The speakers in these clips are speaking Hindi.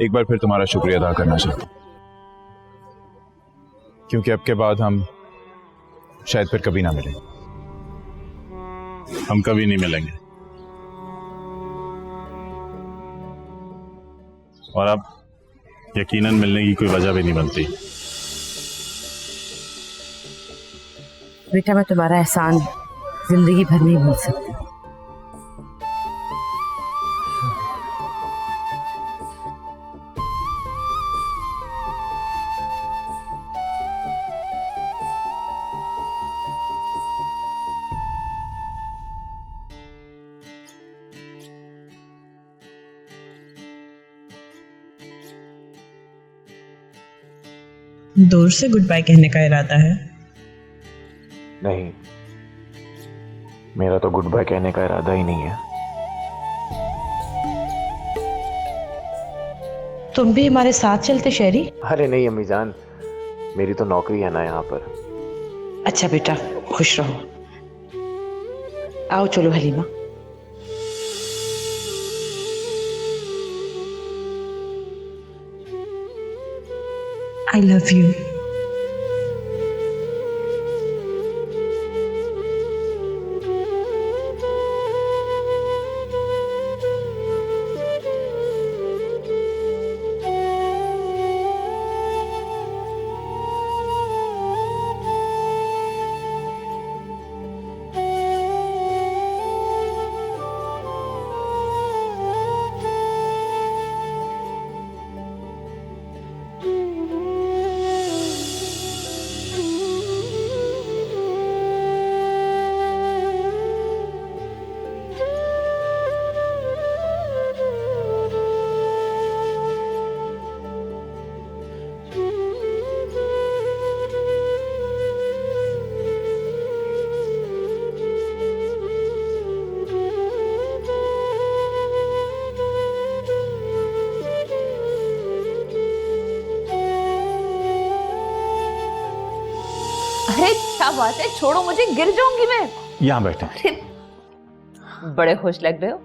एक बार फिर तुम्हारा शुक्रिया अदा करना चाहता हूं, क्योंकि अब के बाद हम शायद फिर कभी ना मिलें। हम कभी नहीं मिलेंगे और अब यकीनन मिलने की कोई वजह भी नहीं बनती। बेटा मैं तुम्हारा एहसान जिंदगी भर नहीं भूल सकती। दूर से गुड बाय कहने का इरादा है? नहीं, मेरा तो गुड बाय कहने का इरादा ही नहीं है। तुम भी हमारे साथ चलते शहरी? अरे नहीं अम्मी जान, मेरी तो नौकरी है ना यहाँ पर। अच्छा बेटा, खुश रहो। आओ चलो हलीमा। I love you. अरे क्या बात है, छोड़ो मुझे, गिर जाऊंगी मैं। यहाँ बैठे। अरे बड़े खुश लग रहे हो।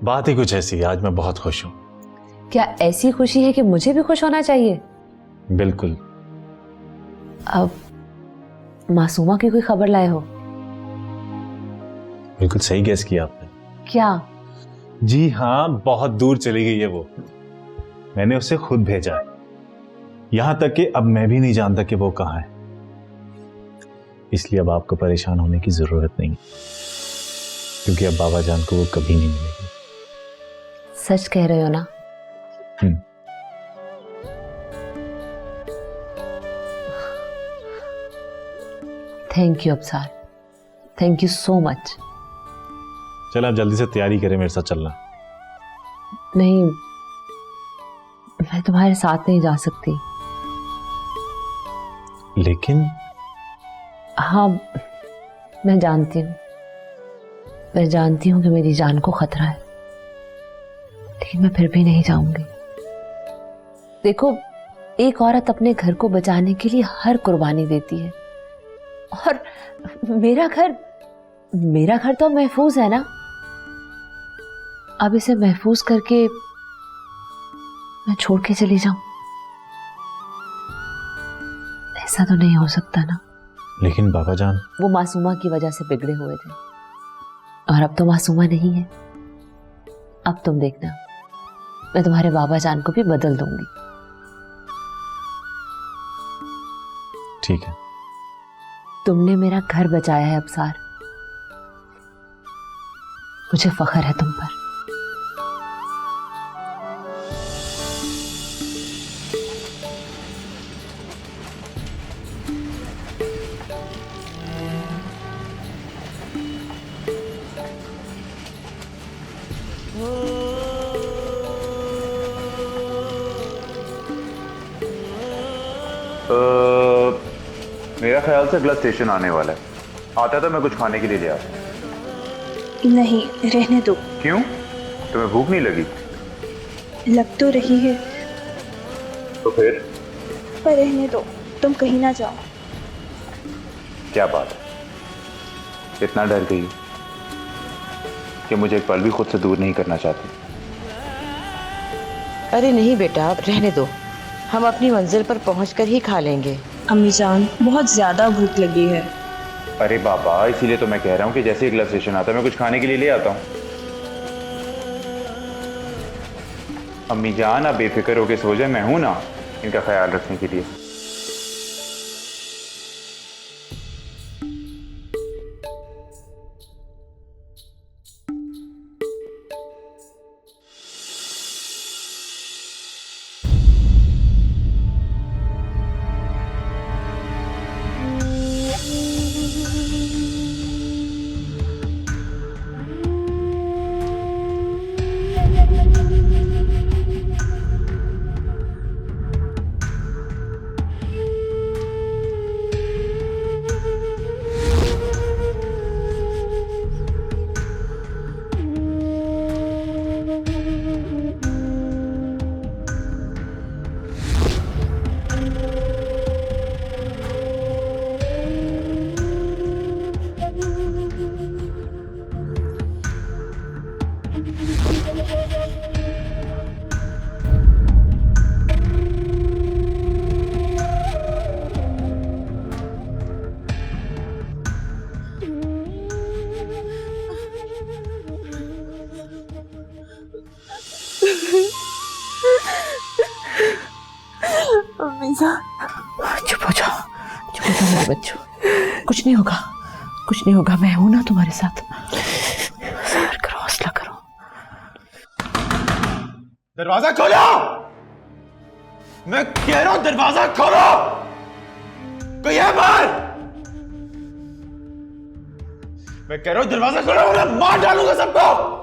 बात ही कुछ ऐसी है, आज मैं बहुत खुश हूँ। क्या ऐसी खुशी है कि मुझे भी खुश होना चाहिए? बिल्कुल। अब मासूमा की कोई खबर लाए हो? बिल्कुल सही गेस किया आपने। क्या? जी हाँ, बहुत दूर चली गई है वो। मैंने उसे खुद भेजा है, यहाँ तक कि अब मैं भी नहीं जानता कि वो कहाँ है। इसलिए अब आपको परेशान होने की जरूरत नहीं, क्योंकि अब बाबा जान को वो कभी नहीं मिलेगी। सच कह रहे हो ना? Thank you Absar, thank you so much. चल आप जल्दी से तैयारी करें, मेरे साथ चलना। नहीं, मैं तुम्हारे साथ नहीं जा सकती। लेकिन हाँ, मैं जानती हूँ कि मेरी जान को खतरा है, लेकिन मैं फिर भी नहीं जाऊंगी। देखो, एक औरत अपने घर को बचाने के लिए हर कुर्बानी देती है, और मेरा घर तो महफूज है ना। अब इसे महफूज करके मैं छोड़ के चली जाऊं, ऐसा तो नहीं हो सकता ना। लेकिन बाबा जान, वो मासूमा की वजह से बिगड़े हुए थे, और अब तो मासूमा नहीं है। अब तुम देखना, मैं तुम्हारे बाबा जान को भी बदल दूंगी। ठीक है। तुमने मेरा घर बचाया है अब्सार, मुझे फख्र है तुम पर। मेरा ख्याल से अगला स्टेशन आने वाला है। आता तो मैं कुछ खाने के लिए ले आता। नहीं, रहने दो। क्यों? तुम्हें भूख नहीं लगी? लग तो रही है, तो फिर? पर रहने दो, तुम कहीं ना जाओ। क्या बात है, इतना डर गई कि मुझे एक पल भी खुद से दूर नहीं करना चाहती? अरे नहीं बेटा, रहने दो, हम अपनी मंजिल पर पहुंचकर ही खा लेंगे। अम्मी जान, बहुत ज्यादा भूख लगी है। अरे बाबा, इसीलिए तो मैं कह रहा हूँ कि जैसे ही अगला स्टेशन आता है मैं कुछ खाने के लिए ले आता हूँ। अम्मी जान, आप बेफिक्र होके सो जाए, मैं हूं ना इनका ख्याल रखने के लिए। चुप हो जाओ, चुप हो जाओ मेरे बच्चों, कुछ नहीं होगा, कुछ नहीं होगा, मैं हूं ना तुम्हारे साथ। सब्र करो, हौसला करो। दरवाजा खोलो, मैं कह रहा हूं दरवाजा खोलो, कोई है बाहर? मैं कह रहा हूं दरवाजा खोलो वरना मार डालूंगा सबको।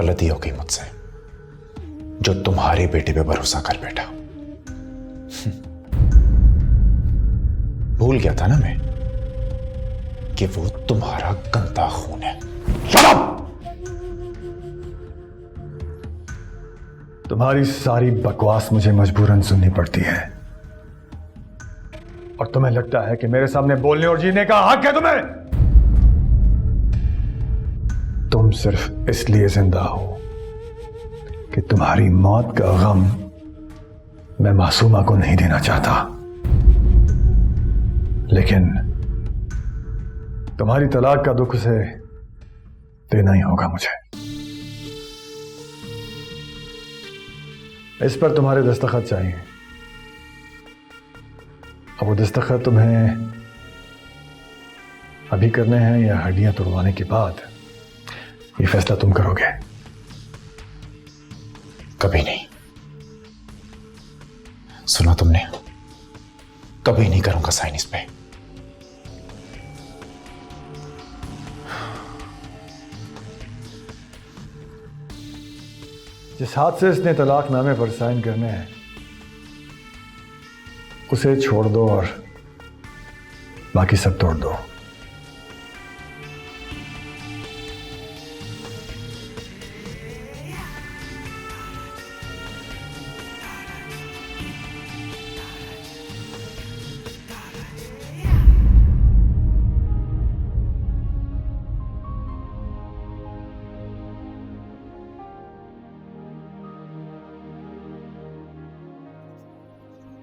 गलती हो गई मुझसे, जो तुम्हारे बेटे पे भरोसा कर बैठा। भूल गया था ना मैं कि वो तुम्हारा गंदा खून है। Shut up! तुम्हारी सारी बकवास मुझे मजबूरन सुननी पड़ती है, और तुम्हें लगता है कि मेरे सामने बोलने और जीने का हक है तुम्हें। तुम सिर्फ इसलिए जिंदा हो कि तुम्हारी मौत का गम मैं मासूमा को नहीं देना चाहता, लेकिन तुम्हारी तलाक का दुख उसे देना ही होगा मुझे। इस पर तुम्हारे दस्तखत चाहिए। अब वो दस्तखत तुम्हें अभी करने हैं या हड्डियां तोड़वाने के बाद, ये फैसला तुम करोगे। कभी नहीं, सुना तुमने, कभी नहीं करूंगा साइन इस पे। जिस हाथ से इसने तलाकनामे पर साइन करने हैं उसे छोड़ दो और बाकी सब तोड़ दो।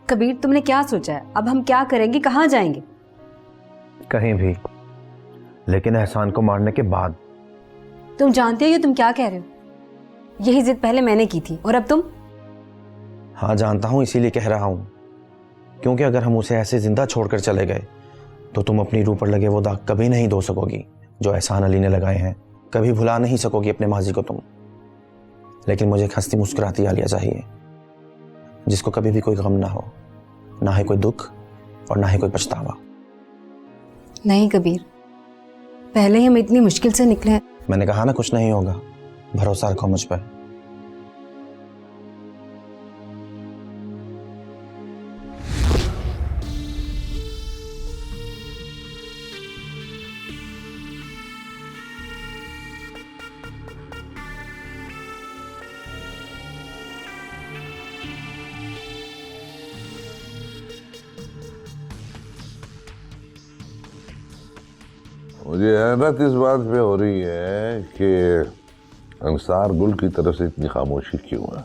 कबीर, तुमने क्या सोचा है? अब हम क्या करेंगे, कहाँ जाएंगे? कहीं भी, लेकिन एहसान को मारने के बाद। तुम जानते हो ये तुम क्या कह रहे हो? यही जिद पहले मैंने की थी और अब तुम? हाँ जानता हूँ, इसीलिए कह रहा हूँ, क्योंकि अगर हम उसे ऐसे जिंदा छोड़कर चले गए तो तुम अपनी रूह पर लगे वो दाग कभी नहीं धो सकोगी जो एहसान अली ने लगाए हैं। कभी भुला नहीं सकोगी अपने माजी को तुम। लेकिन मुझे एक हंसती मुस्कुराती आलिया चाहिए, जिसको कभी भी कोई गम ना हो, ना ही कोई दुख और ना ही कोई पछतावा। नहीं कबीर, पहले ही हम इतनी मुश्किल से निकले हैं। मैंने कहा ना कुछ नहीं होगा, भरोसा रखो मुझ पर। मुझे हैरत इस बात पे हो रही है कि अंसार गुल की तरफ से इतनी खामोशी क्यों है।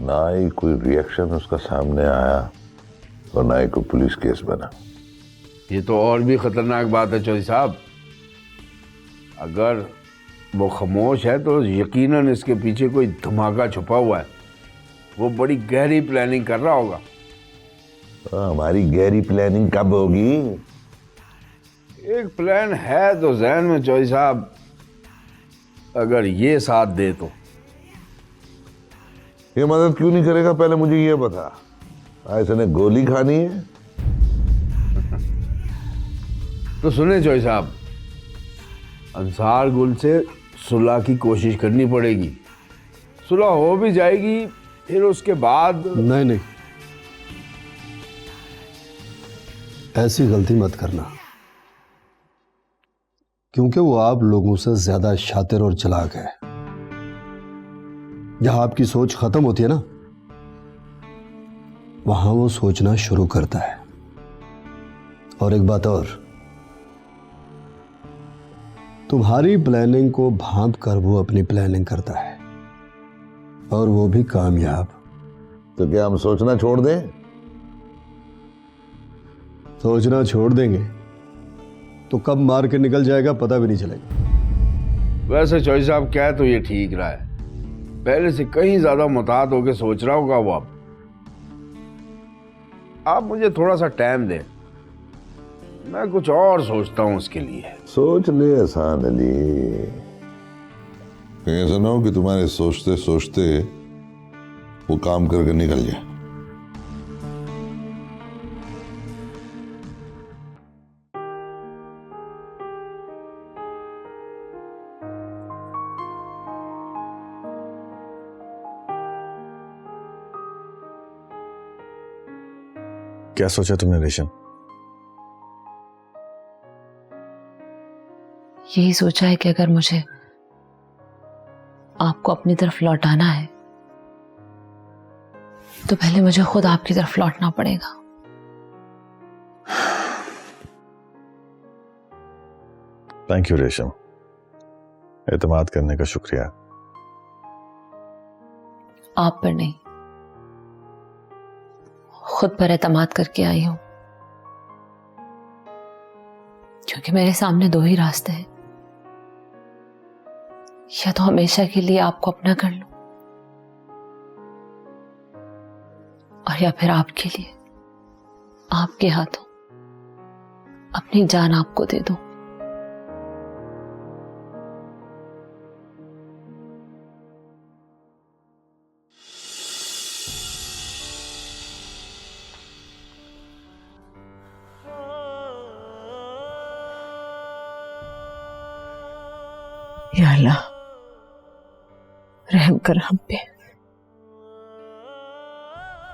ना ही कोई रिएक्शन उसका सामने आया और ना ही कोई पुलिस केस बना। ये तो और भी खतरनाक बात है चौधरी साहब। अगर वो खामोश है तो यकीनन इसके पीछे कोई धमाका छुपा हुआ है। वो बड़ी गहरी प्लानिंग कर रहा होगा। हमारी गहरी प्लानिंग कब होगी? एक प्लान है तो जहन में चौधरी साहब, अगर ये साथ दे तो। ये मदद क्यों नहीं करेगा पहले मुझे ये बता। इसने गोली खानी है? तो सुने चौधरी साहब, अंसार गुल से सुलह की कोशिश करनी पड़ेगी। सुलह हो भी जाएगी, फिर उसके बाद नहीं, ऐसी गलती मत करना, क्योंकि वो आप लोगों से ज्यादा शातिर और चालाक है। जहां आपकी सोच खत्म होती है ना, वहां वो सोचना शुरू करता है। और एक बात और, तुम्हारी प्लानिंग को भांप कर वो अपनी प्लानिंग करता है, और वो भी कामयाब। तो क्या हम सोचना छोड़ दें? सोचना छोड़ देंगे तो कब मार के निकल जाएगा पता भी नहीं चलेगा। वैसे चौधरी साहब क्या है तो ये ठीक रहा है। पहले से कहीं ज्यादा मुताद होके सोच रहा होगा वो। आप मुझे थोड़ा सा टाइम दें, मैं कुछ और सोचता हूं उसके लिए। सोच ले एहसान अली, कहीं ऐसा ना हो कि तुम्हारे सोचते सोचते वो काम करके निकल जाए। क्या सोचा तुमने रेशम? यही सोचा है कि अगर मुझे आपको अपनी तरफ लौटाना है तो पहले मुझे खुद आपकी तरफ लौटना पड़ेगा। थैंक यू रेशम, एतमाद करने का शुक्रिया। आप पर नहीं, खुद पर एतमाद करके आई हूं, क्योंकि मेरे सामने दो ही रास्ते हैं। या तो हमेशा के लिए आपको अपना कर लूं, और या फिर आपके लिए आपके हाथों अपनी जान आपको दे दूं। या अल्लाह, रहम कर हम पे।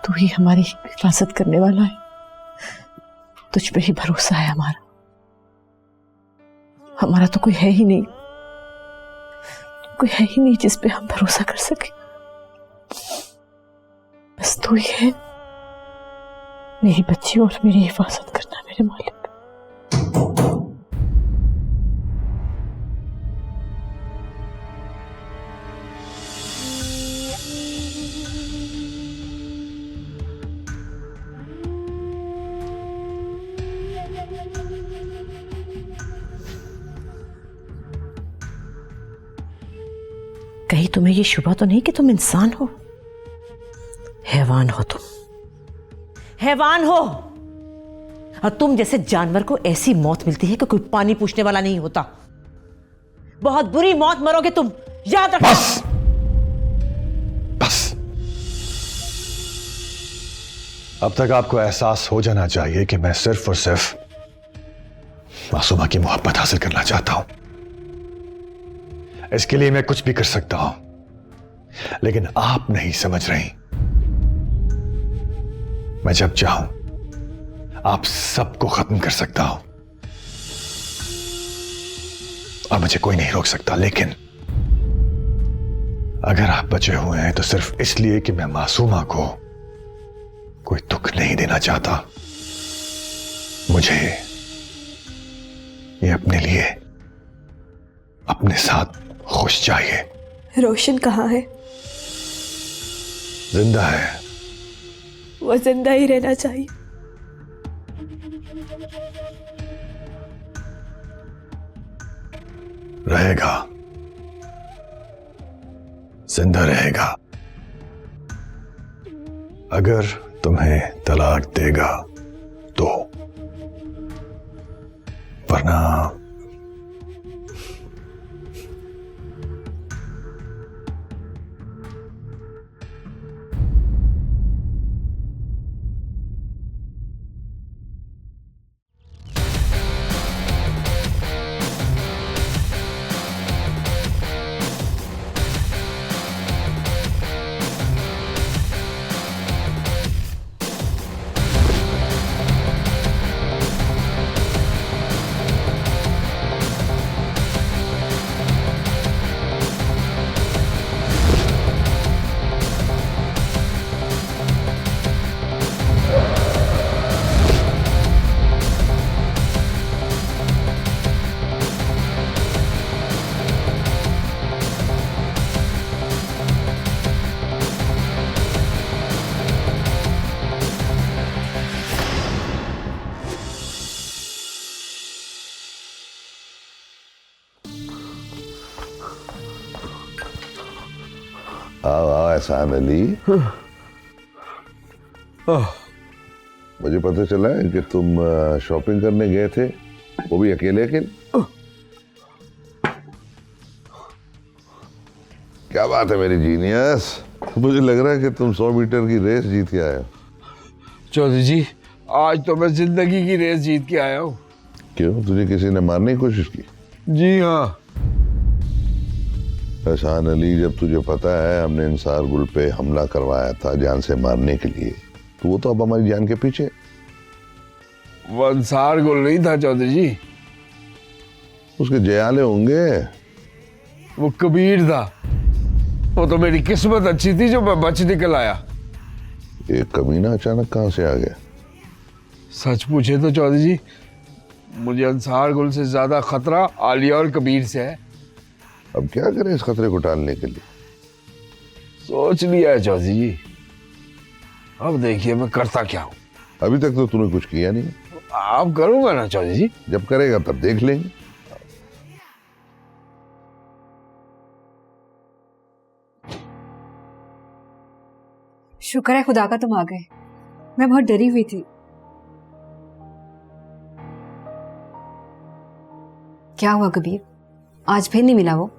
तू ही हमारी हिफाजत करने वाला है, तुझ पे ही भरोसा है हमारा। हमारा तो कोई है ही नहीं, कोई है ही नहीं जिस पे हम भरोसा कर सके। बस तू ही है मेरी बच्ची और मेरी हिफाजत करना, मेरे मालिक। कहीं तुम्हें ये शुबा तो नहीं कि तुम इंसान हो? हैवान हो तुम, हैवान हो। और तुम जैसे जानवर को ऐसी मौत मिलती है कि कोई पानी पूछने वाला नहीं होता। बहुत बुरी मौत मरोगे तुम, याद रखो। बस बस, अब तक आपको एहसास हो जाना चाहिए कि मैं सिर्फ और सिर्फ मासूमा की मोहब्बत हासिल करना चाहता हूं। इसके लिए मैं कुछ भी कर सकता हूं, लेकिन आप नहीं समझ रही। मैं जब चाहूं आप सबको खत्म कर सकता हूं और मुझे कोई नहीं रोक सकता। लेकिन अगर आप बचे हुए हैं तो सिर्फ इसलिए कि मैं मासूमा को कोई दुख नहीं देना चाहता। ये अपने लिए, अपने साथ खुश चाहिए। रोशन कहाँ है? जिंदा है। वो जिंदा ही रहना चाहिए। रहेगा, जिंदा रहेगा। अगर तुम्हें तलाक देगा तो, वरना आओ आओ एहसान अली। मुझे पता चला है कि तुम शॉपिंग करने गए थे, वो भी अकेले अकेले। क्या बात है मेरी जीनियस, मुझे लग रहा है कि तुम 100 मीटर की रेस जीत के आए हो। चौधरी जी, आज तो मैं जिंदगी की रेस जीत के आया हूँ। क्यों, तुझे किसी ने मारने की कोशिश की? जी हाँ। एहसान अली, जब तुझे पता है हमने इंसार गुल पे हमला करवाया था जान से मारने के लिए, तो वो तो अब हमारी जान के पीछे। वो अंसार गुल नहीं था चौधरी जी, उसके जयाले होंगे। वो कबीर था। वो तो मेरी किस्मत अच्छी थी जो मैं बच निकल आया। एक कमीना अचानक कहां से आ गया? सच पूछे तो चौधरी जी, मुझे अंसार गुल से ज्यादा खतरा आलिया और कबीर से है। अब क्या करें इस खतरे को टालने के लिए? सोच लिया है चौधरी जी, अब देखिए मैं करता क्या हूँ। अभी तक तो तूने कुछ किया नहीं। आप करूंगा ना चौधरी जी। जब करेगा तब देख लेंगे। शुक्र है खुदा का तुम आ गए, मैं बहुत डरी हुई थी। क्या हुआ कबीर, आज फिर नहीं मिला? वो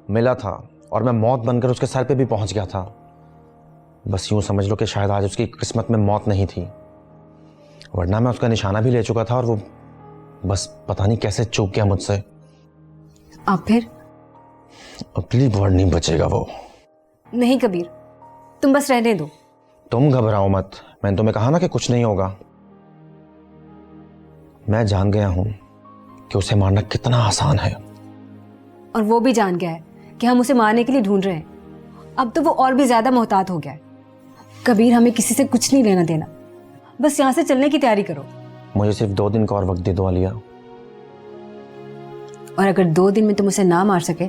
मिला था और मैं मौत बनकर उसके सर पे भी पहुंच गया था। बस यूं समझ लो कि शायद आज उसकी किस्मत में मौत नहीं थी, वरना मैं उसका निशाना भी ले चुका था और वो बस पता नहीं कैसे चूक गया मुझसे। आप फिर? अगली बार नहीं बचेगा वो। नहीं कबीर, तुम बस रहने दो। तुम घबराओ मत, मैंने तुम्हें कहा ना कि कुछ नहीं होगा। मैं जान गया हूं कि उसे मारना कितना आसान है। और वो भी जान गया है कि हम उसे मारने के लिए ढूंढ रहे हैं। अब तो वो और भी ज्यादा मोहतात हो गया है। कबीर, हमें किसी से कुछ नहीं लेना देना, बस यहाँ से चलने की तैयारी करो। मुझे सिर्फ 2 दिन का और वक्त दे दो आलिया। और अगर 2 दिन में तुम उसे ना मार सके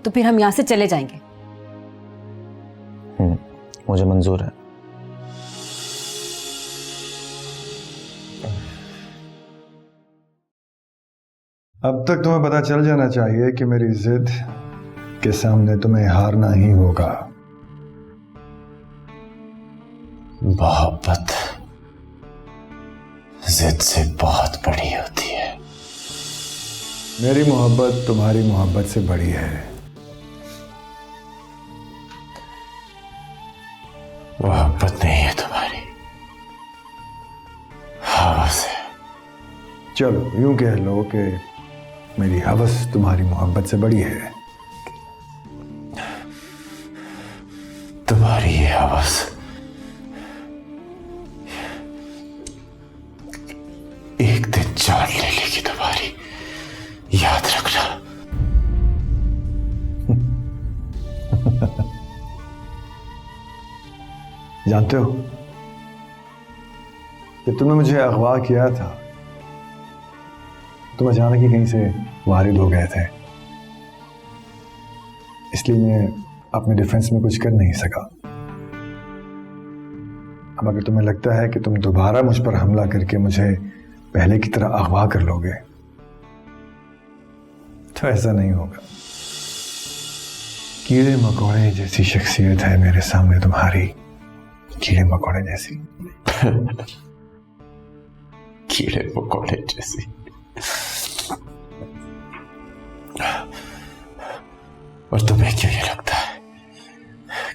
तो फिर हम यहाँ से चले जाएंगे। मुझे मंजूर है। अब तक तुम्हें पता चल जाना चाहिए कि मेरी जिद के सामने तुम्हें हारना ही होगा। मोहब्बत जिद से बहुत बड़ी होती है। मेरी मोहब्बत तुम्हारी मोहब्बत से बड़ी है। मोहब्बत नहीं है तुम्हारी, हवस है। चलो यूं कह लो कि मेरी हवस तुम्हारी मोहब्बत से बड़ी है। तुम्हारी ये हवस एक दिन जान ले लेगी तुम्हारी, याद रखना। जानते हो कि तुमने मुझे अगवा किया था, तुम अचानक ही कहीं से वारिद हो गए थे, इसलिए मैं अपने डिफेंस में कुछ कर नहीं सका। अब अगर तुम्हें लगता है कि तुम दोबारा मुझ पर हमला करके मुझे पहले की तरह अगवा कर लोगे, तो ऐसा नहीं होगा। कीड़े मकोड़े जैसी शख्सियत है मेरे सामने तुम्हारी, कीड़े मकोड़े जैसी। कीड़े मकोड़े जैसी। और तुम्हें क्यों ये लगता है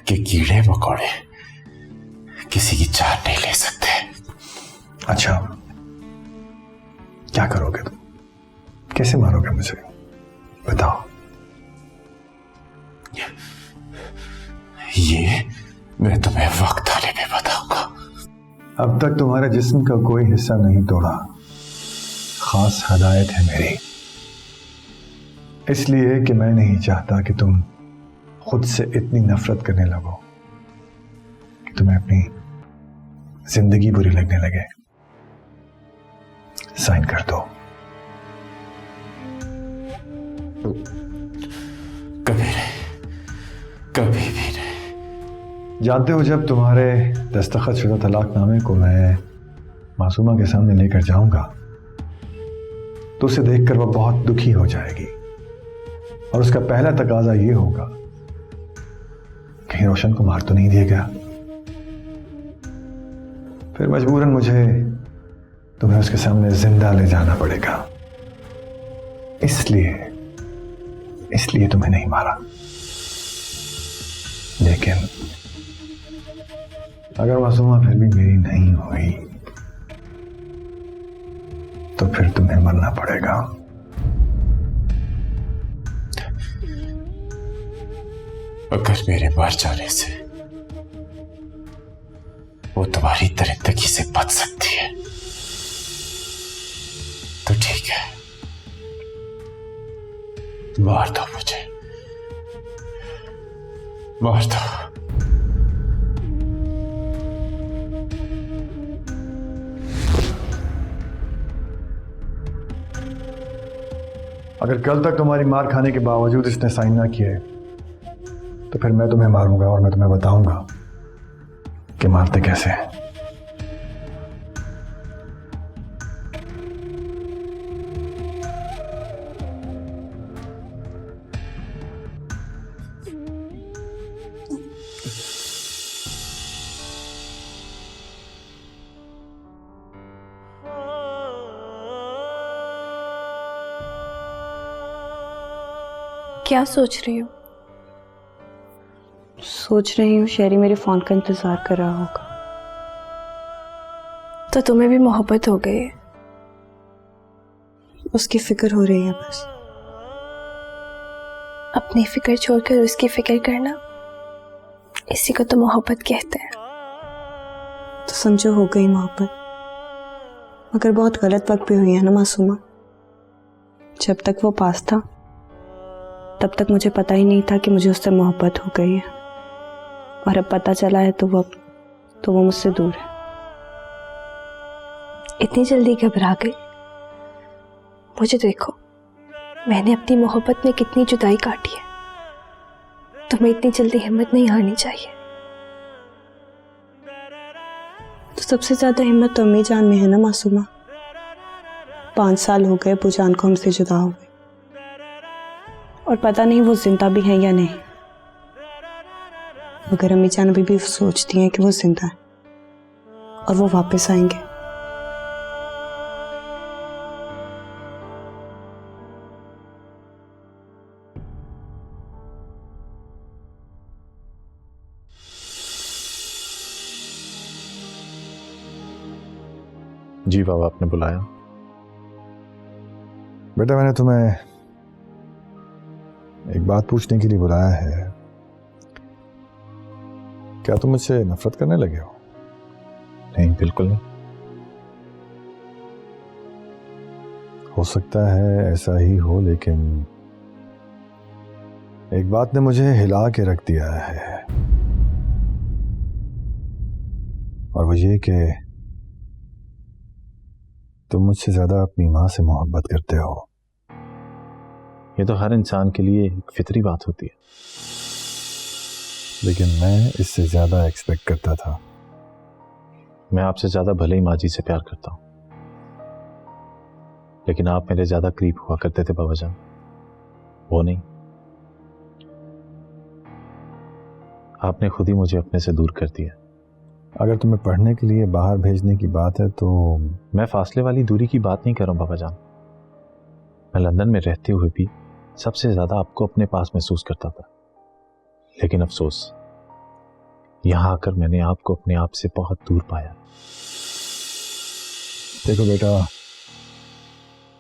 कि कीड़े मकोड़े किसी की जान नहीं ले सकते? अच्छा, क्या करोगे तुम? कैसे मारोगे मुझे, बताओ। ये मैं तुम्हें वक्त आने पे बताऊंगा। अब तक तुम्हारे जिस्म का कोई हिस्सा नहीं तोड़ा, खास हदायत है मेरी, इसलिए कि मैं नहीं चाहता कि तुम खुद से इतनी नफरत करने लगो कि तुम्हें अपनी जिंदगी बुरी लगने लगे। साइन कर दो। कभी नहीं, कभी भी नहीं। जानते हो, जब तुम्हारे दस्तखत शुदा तलाकनामे को मैं मासूमा के सामने लेकर जाऊंगा तो उसे देखकर वह बहुत दुखी हो जाएगी और उसका पहला तकाजा यह होगा, कहीं रोशन को मार तो नहीं दिया गया। फिर मजबूरन मुझे तुम्हें उसके सामने जिंदा ले जाना पड़ेगा। इसलिए तुम्हें नहीं मारा। लेकिन अगर मासूमा फिर भी मेरी नहीं हुई तो फिर तुम्हें मरना पड़ेगा। अगर मेरे मर जाने से वो तुम्हारी दरिंदगी से बच सकती है तो ठीक है, मार दो मुझे, मार दो। अगर कल तक तुम्हारी मार खाने के बावजूद इसने साइन ना किए तो फिर मैं तुम्हें मारूंगा और मैं तुम्हें बताऊंगा कि मारते कैसे हैं। क्या सोच रही हो? सोच रही हूँ शेरी मेरे फोन का इंतजार कर रहा होगा। तो तुम्हें भी मोहब्बत हो गई है? उसकी फिक्र हो रही है बस। अपनी फिक्र छोड़कर उसकी फिक्र करना, इसी को तो मोहब्बत कहते हैं। तो समझो हो गई मोहब्बत, मगर बहुत गलत वक्त पे हुई है ना मासूमा। जब तक वो पास था तब तक मुझे पता ही नहीं था कि मुझे उससे मोहब्बत हो गई है, और अब पता चला है तो वो मुझसे दूर है। इतनी जल्दी घबरा गई? मुझे देखो, मैंने अपनी मोहब्बत में कितनी जुदाई काटी है। तुम्हें इतनी जल्दी हिम्मत नहीं हारनी चाहिए। तो सबसे ज्यादा हिम्मत तो अम्मी जान में है ना मासूमा। 5 साल हो गए अबू जान को हमसे जुदा हो गई, और पता नहीं वो जिंदा भी है या नहीं। मगर अम्मी जान अभी भी सोचती हैं कि वो जिंदा है और वो वापस आएंगे। जी बाबा, आपने बुलाया? बेटा, मैंने तुम्हें एक बात पूछने के लिए बुलाया है। क्या तुम मुझसे नफरत करने लगे हो? नहीं, बिल्कुल नहीं। हो सकता है ऐसा ही हो, लेकिन एक बात ने मुझे हिला के रख दिया है, और वो ये कि तुम मुझसे ज्यादा अपनी माँ से मोहब्बत करते हो। ये तो हर इंसान के लिए एक फितरी बात होती है। लेकिन मैं इससे ज्यादा एक्सपेक्ट करता था। मैं आपसे ज्यादा भले ही माँ जी से प्यार करता हूं, लेकिन आप मेरे ज्यादा करीब हुआ करते थे बाबा जान, वो नहीं। आपने खुद ही मुझे अपने से दूर कर दिया। अगर तुम्हें पढ़ने के लिए बाहर भेजने की बात है तो मैं फासले वाली दूरी की बात नहीं कर रहा हूं बाबा जान। मैं लंदन में रहते हुए भी सबसे ज्यादा आपको अपने पास महसूस करता था, लेकिन अफसोस यहां आकर मैंने आपको अपने आप से बहुत दूर पाया। देखो बेटा,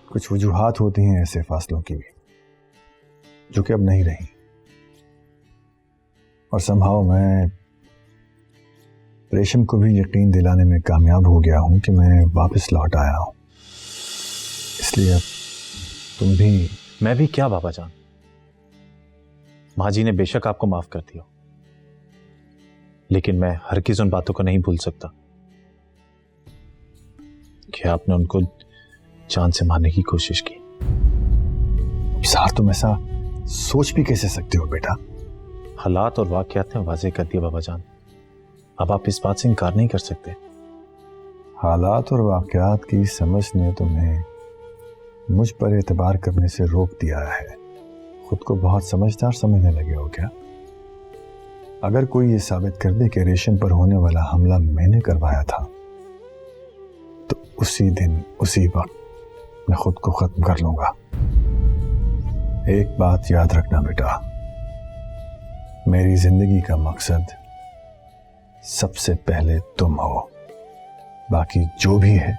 कुछ वजूहात होती हैं ऐसे फासलों की जो कि अब नहीं रही, और संभाव मैं रेशम को भी यकीन दिलाने में कामयाब हो गया हूं कि मैं वापस लौट आया हूं। इसलिए अब तुम भी। मैं भी क्या बाबा जान, माँ जी ने बेशक आपको माफ कर दिया, लेकिन मैं हरगिज़ उन बातों को नहीं भूल सकता कि आपने उनको जान से मारने की कोशिश की। सार, तुम ऐसा सोच भी कैसे सकते हो बेटा? हालात और वाकयात ने वाज़ेह कर दिया बाबा जान, अब आप इस बात से इनकार नहीं कर सकते। हालात और वाकयात की समझ ने तुम्हें मुझ पर एतबार करने से रोक दिया है। खुद को बहुत समझदार समझने लगे हो क्या? अगर कोई ये साबित कर दे कि रेशम पर होने वाला हमला मैंने करवाया था, तो उसी दिन उसी वक्त मैं खुद को खत्म कर लूंगा। एक बात याद रखना बेटा, मेरी जिंदगी का मकसद सबसे पहले तुम हो, बाकी जो भी है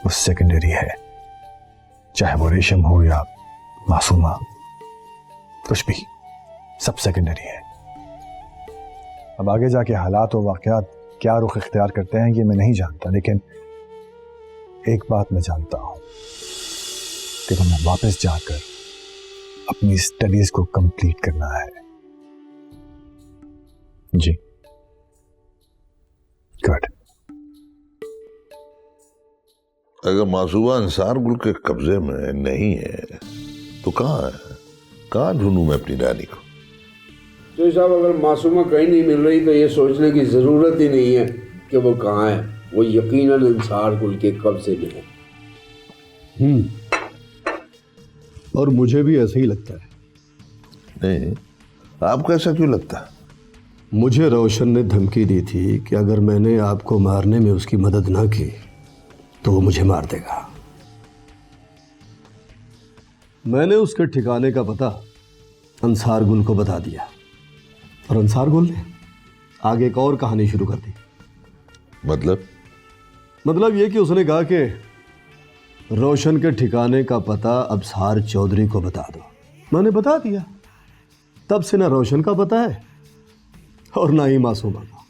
वो सेकेंडरी है। चाहे वो रेशम हो या मासूमा, कुछ भी, सब सेकेंडरी है। अब आगे जाके हालात और वाकयात क्या रुख इख्तियार करते हैं ये मैं नहीं जानता, लेकिन एक बात मैं जानता हूं कि तुम्हें वापस जाकर अपनी स्टडीज को कंप्लीट करना है। जी गुड। अगर मासूमा अंसार गुल के कब्जे में नहीं है तो कहाँ है? कहाँ ढूंढूं मैं अपनी रानी को? तो साहब, अगर मासूमा कहीं नहीं मिल रही तो ये सोचने की जरूरत ही नहीं है कि वो कहाँ है। वो यकीनन अंसार गुल के कब्जे में है। और मुझे भी ऐसा ही लगता है। नहीं, आपको ऐसा क्यों लगता है? मुझे रोशन ने धमकी दी थी कि अगर मैंने आपको मारने में उसकी मदद ना की तो वो मुझे मार देगा। मैंने उसके ठिकाने का पता अंसार गुल को बता दिया, और अंसार गुल ने आगे एक और कहानी शुरू कर दी। मतलब ये कि उसने कहा कि रोशन के ठिकाने का पता अबसार चौधरी को बता दो। मैंने बता दिया। तब से ना रोशन का पता है और ना ही मासूमा का।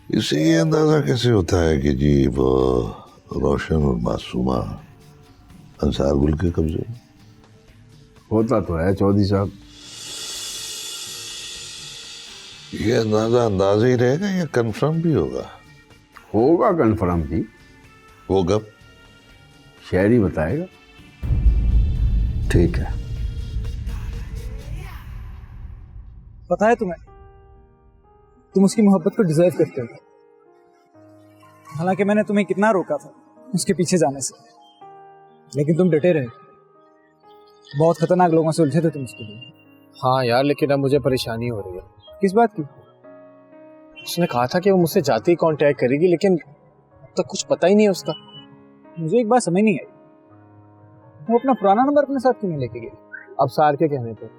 इससे ये अंदाजा कैसे होता है कि जी वो रोशन और मासूमा अंसार गुल के कब्जे में? होता तो है चौधरी साहब। ये अंदाजा अंदाजा ही रहेगा या कंफर्म भी होगा? होगा कंफर्म भी। वो कब? शहरी बताएगा। ठीक है। पता है तुम्हें, तुम उसकी मोहब्बत को डिजर्व करते हो। हालांकि मैंने तुम्हें कितना रोका था उसके पीछे जाने से, लेकिन तुम डटे रहे। बहुत खतरनाक लोगों से उलझे थे तुम उसके लिए। हाँ यार, लेकिन अब मुझे परेशानी हो रही है। किस बात की? उसने कहा था कि वो मुझसे जाते ही कांटेक्ट करेगी, लेकिन अब तक कुछ पता ही नहीं है उसका। मुझे एक बात समझ नहीं आई, वो अपना पुराना नंबर अपने साथ क्यों नहीं लेके गई? अब सार के कहने पे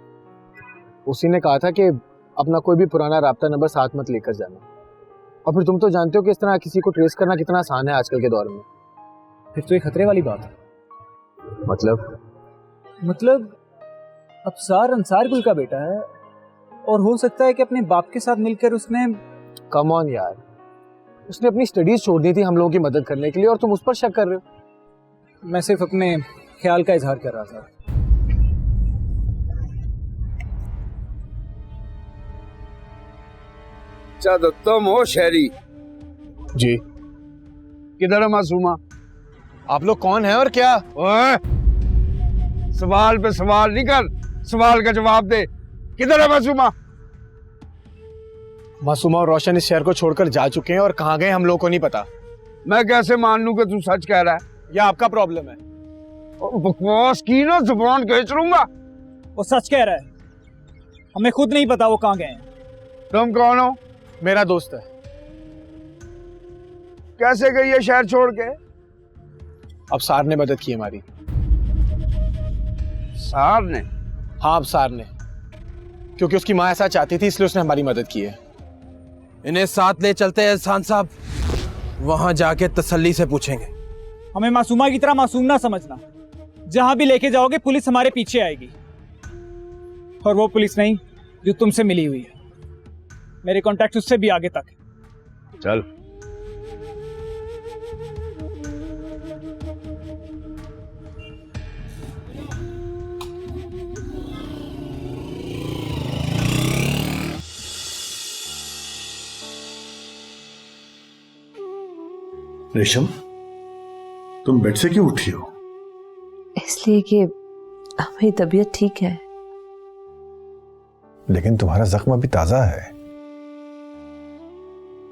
उसी ने कहा था कि अपना कोई भी पुराना राब्ता नंबर साथ मत लेकर जाना। और फिर तुम तो जानते हो कि इस तरह किसी को ट्रेस करना कितना आसान है आजकल के दौर में। फिर तो ये खतरे वाली बात है। मतलब अबसार अंसार गुल का बेटा है, और हो सकता है कि अपने बाप के साथ मिलकर उसने। कम ऑन यार, उसने अपनी स्टडीज छोड़ दी थी हम लोगों की मदद करने के लिए, और तुम उस पर शक कर रहे हो। मैं सिर्फ अपने ख्याल का इजहार कर रहा था। अच्छा तुम हो शहरी? जी। किधर है मासूमा? आप लोग कौन हैं और क्या? ओए, सवाल पे सवाल नहीं कर, सवाल का जवाब दे। किधर है मासूमा? मासूमा और रोशन इस शहर को छोड़कर जा चुके हैं और कहाँ गए हम लोगों को नहीं पता। मैं कैसे मान लूं कि तू सच कह रहा है? यह आपका प्रॉब्लम है। बकवास की ना जुबान खींच लूंगा। वो सच कह रहा है, हमें खुद नहीं पता वो कहाँ गए हैं। तुम कौन हो? मेरा दोस्त है। कैसे गई है शहर छोड़ के? अफसार ने मदद की हमारी। सार ने? हाँ, अफसार ने, क्योंकि उसकी माँ ऐसा चाहती थी इसलिए उसने हमारी मदद की है। इन्हें साथ ले चलते हैं एहसान साहब, वहां जाके तसल्ली से पूछेंगे। हमें मासूमा की तरह मासूम ना समझना। जहां भी लेके जाओगे पुलिस हमारे पीछे आएगी, और वो पुलिस नहीं जो तुमसे मिली हुई है। मेरे कॉन्टैक्ट उससे भी आगे तक है। चल। रेशम, तुम बेड से क्यों उठी हो? इसलिए कि मेरी तबीयत ठीक है। लेकिन तुम्हारा जख्म अभी ताजा है।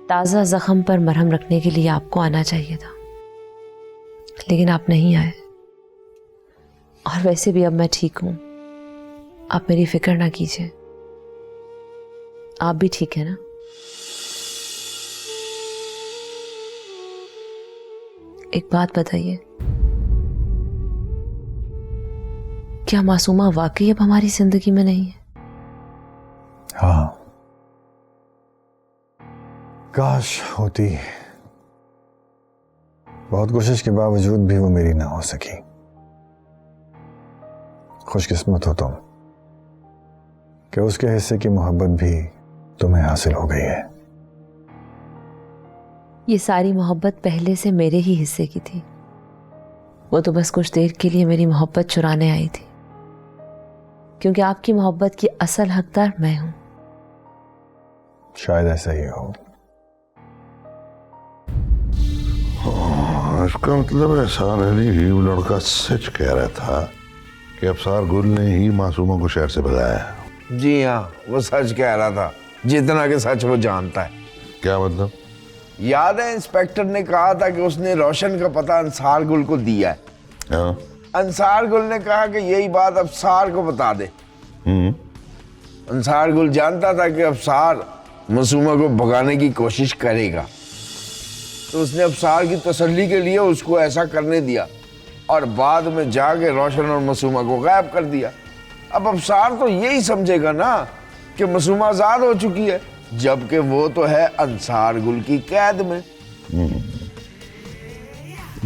ताज़ा जख्म पर मरहम रखने के लिए आपको आना चाहिए था, लेकिन आप नहीं आए। और वैसे भी अब मैं ठीक हूं, आप मेरी फिक्र ना कीजिए। आप भी ठीक है ना? एक बात बताइए, क्या मासूमा वाकई अब हमारी जिंदगी में नहीं है? हाँ, काश होती। बहुत कोशिश के बावजूद भी वो मेरी ना हो सकी। खुशकिस्मत हो तुम कि उसके हिस्से की मोहब्बत भी तुम्हें हासिल हो गई है। ये सारी मोहब्बत पहले से मेरे ही हिस्से की थी। वो तो बस कुछ देर के लिए मेरी मोहब्बत चुराने आई थी, क्योंकि आपकी मोहब्बत की असल हकदार मैं हूं। शायद ऐसा ही हो। इसका मतलब एहसान अली ही वो लड़का सच कह रहा था कि अफसार गुल ने ही मासूमा को शहर से भगाया। जी हाँ, वो सच कह रहा था, जितना कि सच वो जानता है। क्या मतलब? याद है इंस्पेक्टर ने कहा था कि उसने रोशन का पता अंसार गुल को दिया है। हाँ। अंसार गुल ने कहा कि यही बात अफसार को बता दे। अंसार गुल जानता था कि अफसार मासूमा को भगाने की कोशिश करेगा, तो उसने अफसार की तसल्ली के लिए उसको ऐसा करने दिया और बाद में जाके रोशन और मासूमा को गायब कर दिया। अब अफसार तो यही समझेगा ना कि मासूमा आजाद हो चुकी है, जबकि वो तो है अंसार गुल की कैद में।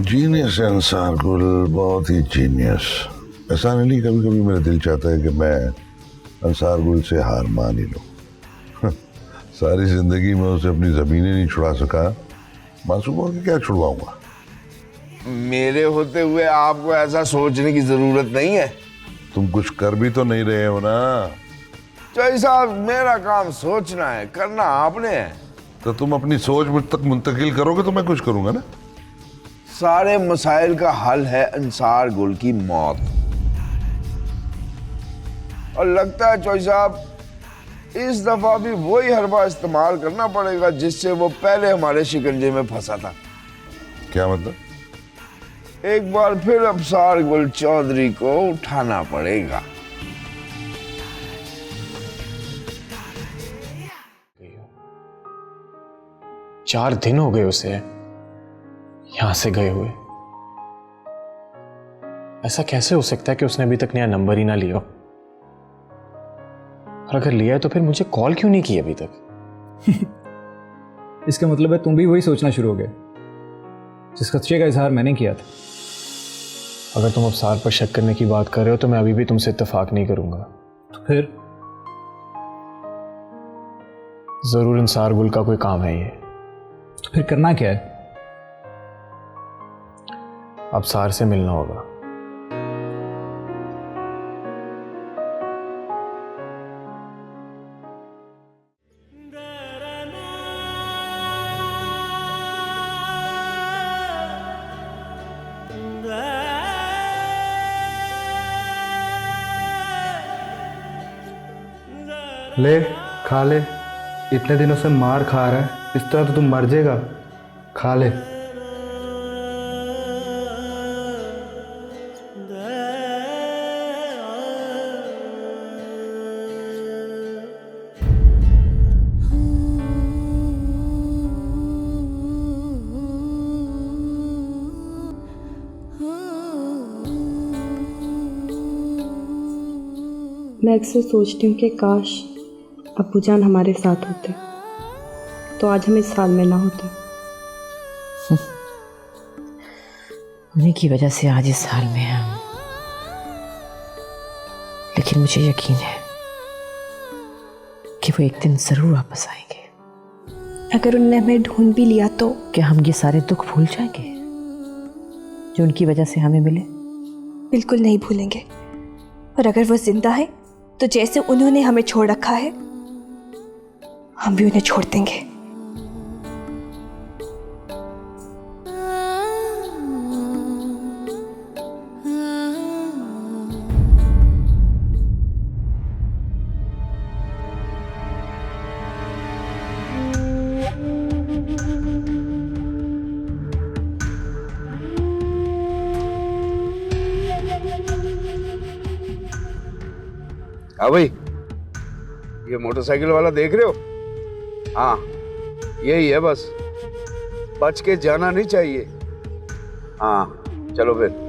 जीनियस है अंसार गुल, बहुत ही जीनियस। एहसान अली, कभी कभी मेरा दिल चाहता है कि मैं अंसार गुल से हार मान ही लूं। सारी जिंदगी में उसे अपनी जमीनें नहीं छुड़ा सका, मासूमा के क्या छुड़वाऊंगा? मेरे होते हुए आपको ऐसा सोचने की जरूरत नहीं है। तुम कुछ कर भी तो नहीं रहे हो ना। चौधरी साहब, मेरा काम सोचना है, करना आपने है। तो तुम अपनी सोच मुझ तक मुंतकिल करोगे तो मैं कुछ करूंगा ना। सारे मसाइल का हल है अंसार गुल की मौत। और लगता है चौधरी साहब, इस दफा भी वही हरबा इस्तेमाल करना पड़ेगा जिससे वो पहले हमारे शिकंजे में फंसा था। क्या मतलब? एक बार फिर अफसार गुल चौधरी को उठाना पड़ेगा। चार दिन हो गए उसे यहां से गए हुए। ऐसा कैसे हो सकता है कि उसने अभी तक नया नंबर ही ना लिया? और अगर लिया है तो फिर मुझे कॉल क्यों नहीं की अभी तक? इसका मतलब है तुम भी वही सोचना शुरू हो गए जिस खदशे का इजहार मैंने किया था। अगर तुम अफसार पर शक करने की बात कर रहे हो तो मैं अभी भी तुमसे इत्तेफाक नहीं करूंगा। तो फिर जरूर अंसार गुल का कोई काम है ये। तो फिर करना क्या है? अफसार से मिलना होगा। ले खा ले, इतने दिनों से मार खा रहा है, इस तरह तो तुम मर जाएगा। खा ले। मैं अक्सर सोचती हूँ कि काश अब्बूजान हमारे साथ होते तो आज हम इस हाल में ना होते। उन्हीं की वजह से आज इस हाल में हैं हम। लेकिन मुझे यकीन है कि वो एक दिन जरूर वापस आएंगे। अगर उन्होंने हमें ढूंढ भी लिया तो क्या हम ये सारे दुख भूल जाएंगे जो उनकी वजह से हमें मिले? बिल्कुल नहीं भूलेंगे। और अगर वो जिंदा है तो जैसे उन्होंने हमें छोड़ रखा है हम भी उन्हें छोड़ देंगे। हाँ भाई, ये मोटरसाइकिल वाला देख रहे हो? हाँ यही है, बस बच के जाना नहीं चाहिए। हाँ चलो फिर।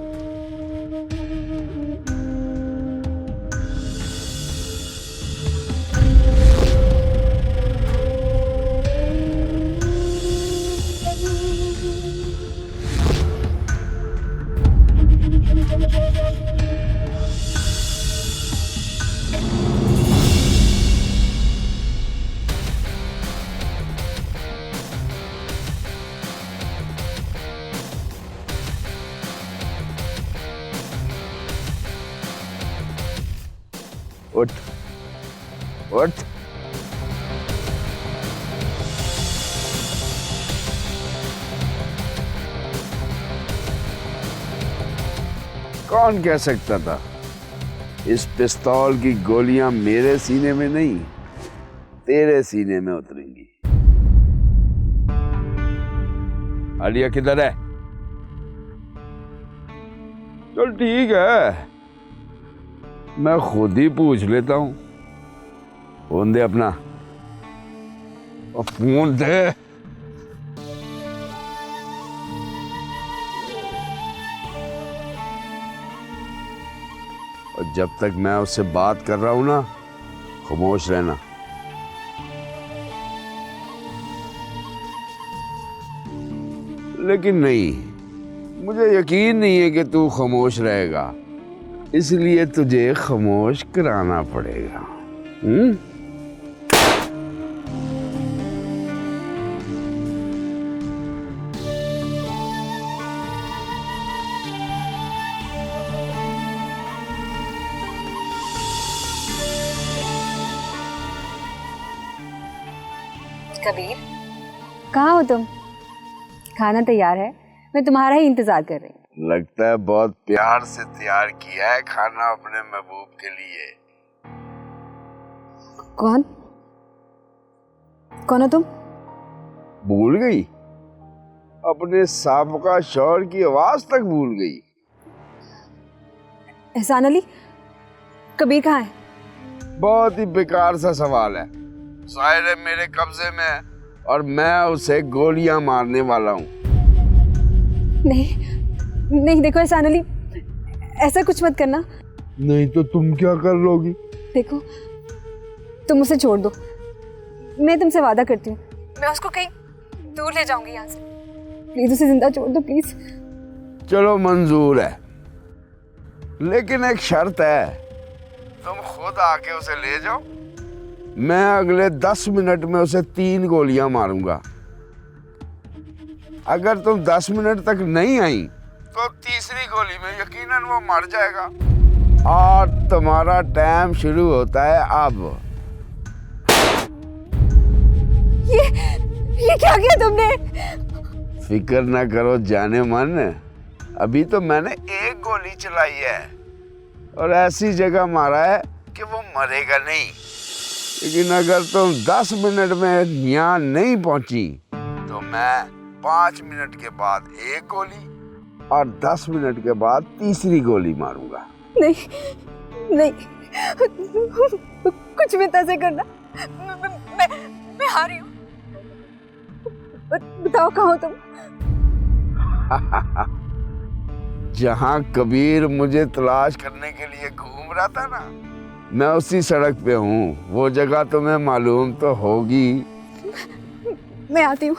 उठ उठ। कौन कह सकता था इस पिस्तौल की गोलियां मेरे सीने में नहीं तेरे सीने में उतरेंगी। आलिया किधर है? चल ठीक है, मैं खुद ही पूछ लेता हूं। फोन दे अपना, और फोन दे। और जब तक मैं उससे बात कर रहा हूं ना, खामोश रहना। लेकिन नहीं, मुझे यकीन नहीं है कि तू खामोश रहेगा, इसलिए तुझे खामोश कराना पड़ेगा। कबीर, कहाँ हो तुम? खाना तैयार है, मैं तुम्हारा ही इंतजार कर रही हूँ। लगता है बहुत प्यार से तैयार किया है खाना अपने महबूब के लिए। कौन कौन हो तुम? भूल गई? अपने साबका शौहर की आवाज तक भूल गई? एहसान अली, कबीर कहाँ है? बहुत ही बेकार सा सवाल है। साहिर मेरे कब्जे में है और मैं उसे गोलियां मारने वाला हूँ। नहीं देखो एहसान अली, ऐसा कुछ मत करना। नहीं तो तुम क्या कर लोगी? देखो, तुम उसे छोड़ दो, मैं तुमसे वादा करती हूँ, मैं उसको कहीं दूर ले जाऊंगी यहाँ से। प्लीज उसे जिंदा छोड़ दो, प्लीज। चलो मंजूर है, लेकिन एक शर्त है, तुम खुद आके उसे ले जाओ। मैं अगले 10 मिनट में उसे 3 गोलियां मारूंगा। अगर तुम 10 मिनट तक नहीं आई तो तीसरी गोली में यकीनन वो मर जाएगा। और तुम्हारा टाइम शुरू होता है अब। ये क्या किया तुमने? फिक्र ना करो जाने मन, अभी तो मैंने 1 गोली चलाई है और ऐसी जगह मारा है कि वो मरेगा नहीं। लेकिन अगर तुम 10 मिनट में यहाँ नहीं पहुंची तो मैं 5 मिनट के बाद एक गोली और 10 मिनट के बाद तीसरी गोली मारूंगा। नहीं नहीं, कुछ भी तैसे करना। मैं हारी हूँ। बताओ कहाँ हो तुम? जहाँ कबीर मुझे तलाश करने के लिए घूम रहा था ना, मैं उसी सड़क पे हूँ। वो जगह तुम्हें मालूम तो होगी। मैं आती हूँ,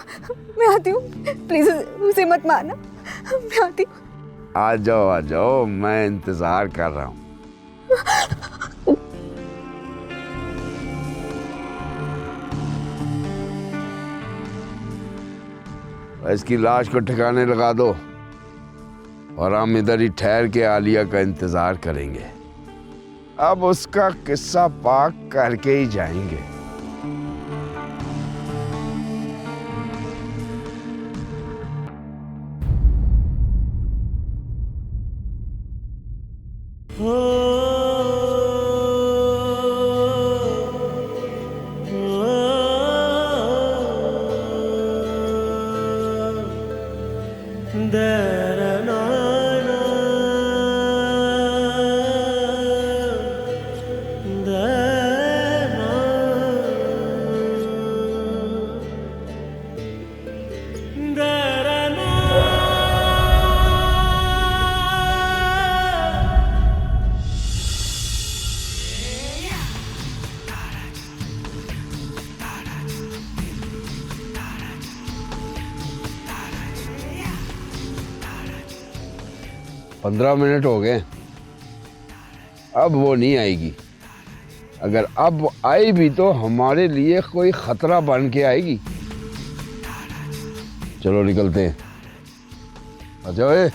मैं आती हूँ। प्लीज उसे मत मारना। मैं आती हूँ। आ जाओ, मैं इंतजार कर रहा हूँ। इसकी लाश को ठिकाने लगा दो और हम इधर ही ठहर के आलिया का इंतजार करेंगे। अब उसका किस्सा पाक करके ही जाएंगे। पंद्रह मिनट हो गए, अब वो नहीं आएगी। अगर अब आई भी तो हमारे लिए कोई खतरा बन के आएगी। चलो निकलते हैं। आ जाओ।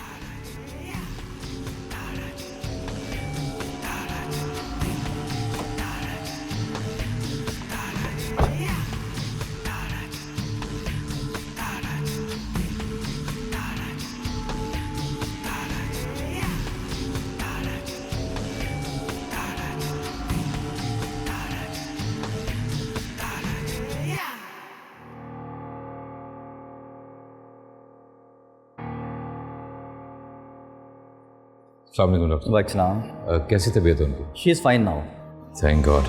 कैसी तबीयत है उनकी? She is fine now. Thank God.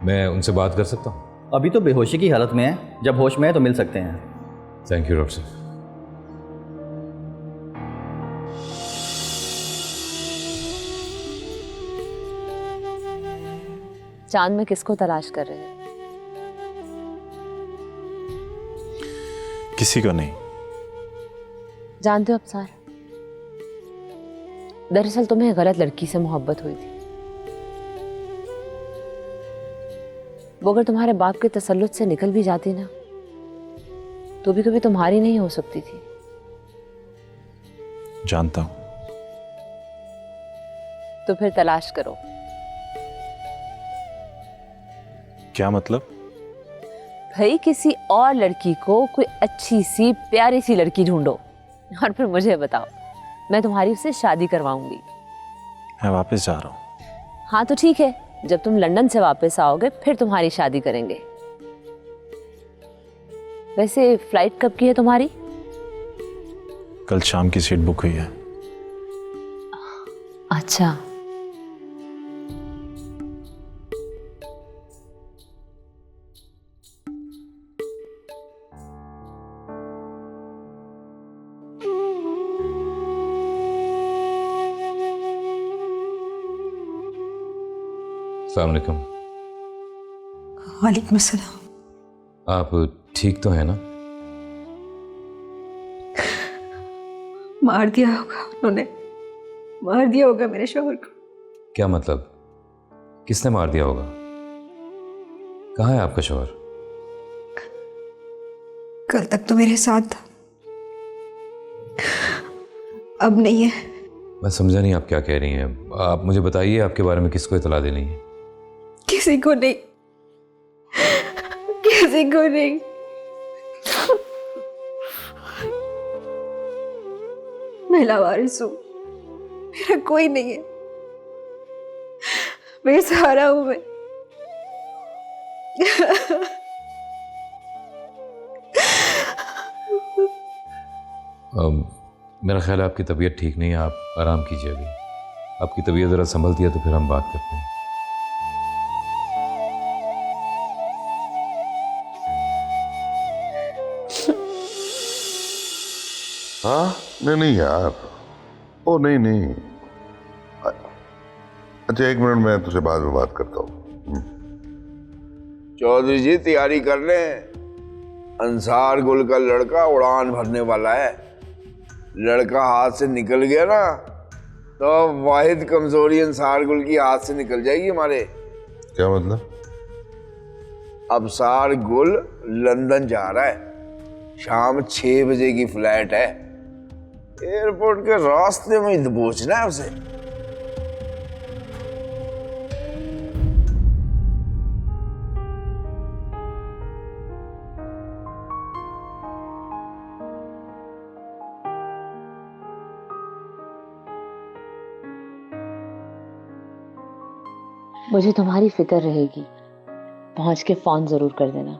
मैं उनसे बात कर सकता हूँ? अभी तो बेहोशी की हालत में है, जब होश में है तो मिल सकते हैं। थैंक यू डॉक्टर साहब। चांद में किसको तलाश कर रहे हैं? किसी को नहीं। जानते हो अफसार, दरअसल तुम्हें गलत लड़की से मोहब्बत हुई थी। वो अगर तुम्हारे बाप के तसल्लुत से निकल भी जाती ना, तो भी कभी तुम्हारी नहीं हो सकती थी। जानता हूं। तो फिर तलाश करो। क्या मतलब? भाई किसी और लड़की को कोई अच्छी सी प्यारी सी लड़की ढूंढो और फिर मुझे बताओ, मैं तुम्हारी उससे शादी करवाऊंगी। मैं वापस जा रहा हूं। हाँ तो ठीक है, जब तुम लंदन से वापस आओगे फिर तुम्हारी शादी करेंगे। वैसे फ्लाइट कब की है तुम्हारी? कल शाम की सीट बुक हुई है। अच्छा, अस्सलाम वालेकुम। वालेकुम अस्सलाम। आप ठीक तो हैं ना? मार दिया होगा उन्होंने, मार दिया होगा मेरे शौहर को। क्या मतलब? किसने मार दिया होगा? कहाँ है आपका शौहर? कल तक तो मेरे साथ था, अब नहीं है। मैं समझा नहीं आप क्या कह रही हैं। आप मुझे बताइए, आपके बारे में किसको इतला देनी है? किसी को नहीं, किसी को नहीं। मैं लावारिस हूं, मेरा कोई नहीं है, बेसहारा हूं मैं। मेरा ख्याल है आपकी तबीयत ठीक नहीं है, आप आराम कीजिए अभी। आपकी तबीयत ज़रा संभलती है तो फिर हम बात करते हैं। हाँ नहीं नहीं यार, ओ नहीं नहीं, अच्छा एक मिनट, मैं तुझसे बाद में बात करता हूँ। चौधरी जी तैयारी कर रहे हैं, अंसार गुल का लड़का उड़ान भरने वाला है। लड़का हाथ से निकल गया ना तो वाहिद कमजोरी अंसार गुल की हाथ से निकल जाएगी हमारे। क्या मतलब? अबसार गुल लंदन जा रहा है, शाम 6 बजे की फ्लाइट है। एयरपोर्ट के रास्ते में ही दबोचना है उसे। मुझे तुम्हारी फिक्र रहेगी, पहुंच के फोन जरूर कर देना।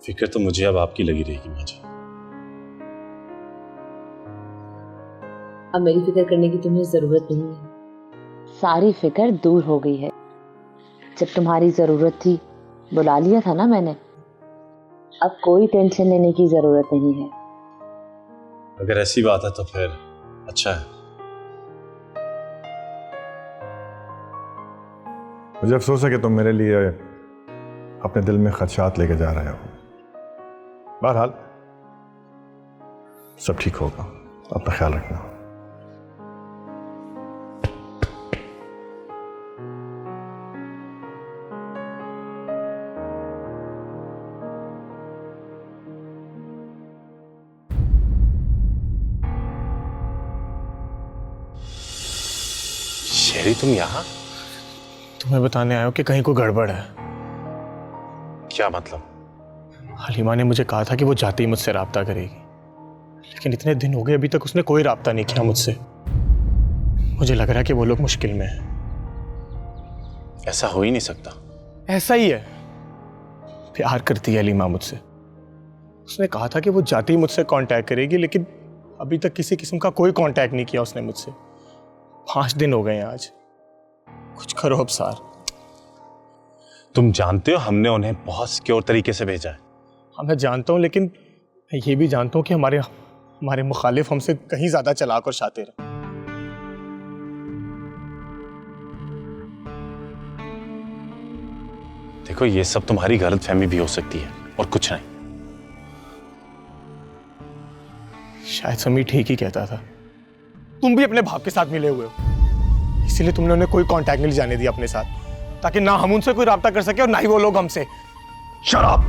फिक्र तो मुझे अब आपकी लगी रहेगी माँ जी। अब मेरी फिक्र करने की तुम्हें जरूरत नहीं है, सारी फिक्र दूर हो गई है। जब तुम्हारी जरूरत थी बुला लिया था ना मैंने, अब कोई टेंशन लेने की जरूरत नहीं है। अगर ऐसी बात है तो फिर अच्छा है। मुझे अफसोस है कि तुम मेरे लिए अपने दिल में खदशात लेके जा रहे हो। बहरहाल सब ठीक होगा, अपना ख्याल रखना। शेरी तुम यहाँ? तुम्हें बताने आया हूं कि कहीं कोई गड़बड़ है। क्या मतलब? हलीमा ने मुझे कहा था कि वो जाते ही मुझसे राब्ता करेगी, लेकिन इतने दिन हो गए अभी तक उसने कोई राब्ता नहीं किया मुझसे। मुझे लग रहा है कि वो लोग मुश्किल में हैं। ऐसा हो ही नहीं सकता। ऐसा ही है, प्यार करती है हलीमा मुझसे। उसने कहा था कि वो जाते ही मुझसे कांटेक्ट करेगी, लेकिन अभी तक किसी किस्म का कोई कांटेक्ट नहीं किया उसने मुझसे। 5 दिन हो गए हैं आज। कुछ करो अबसार। तुम जानते हो हमने उन्हें बहुत सिक्योर तरीके से भेजा है। हाँ मैं जानता हूँ, लेकिन मैं ये भी जानता हूँ कि हमारे मुखालिफ हमसे कहीं ज्यादा चालाक और शातिर हैं। देखो ये सब तुम्हारी गलतफहमी भी हो सकती है और कुछ नहीं। शायद समी ठीक ही कहता था। तुम भी अपने बाप के साथ मिले हुए हो, इसीलिए तुमने उन्हें कोई कांटेक्ट नहीं जाने दिया अपने साथ, ताकि ना हम उनसे कोई राब्ता कर सके और ना ही वो लोग हमसे। शराब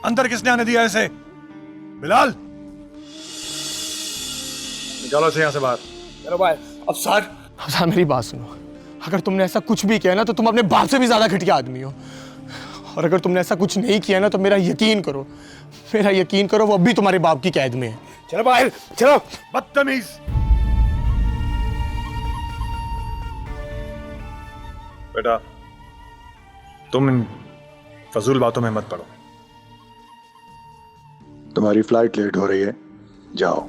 अंदर किसने आने दिया इसे? बिलाल, निकालो से यहां से बाहर। चलो भाई। अबसार मेरी बात सुनो। अगर तुमने ऐसा कुछ भी किया ना तो तुम अपने बाप से भी ज्यादा घटिया आदमी हो, और अगर तुमने ऐसा कुछ नहीं किया ना तो मेरा यकीन करो वो अब भी तुम्हारे बाप की कैद में है। चलो बाहर चलो। बदतमीज। बेटा तुम इन फजूल बातों में मत पड़ो। तुम्हारी फ्लाइट लेट हो रही है, जाओ।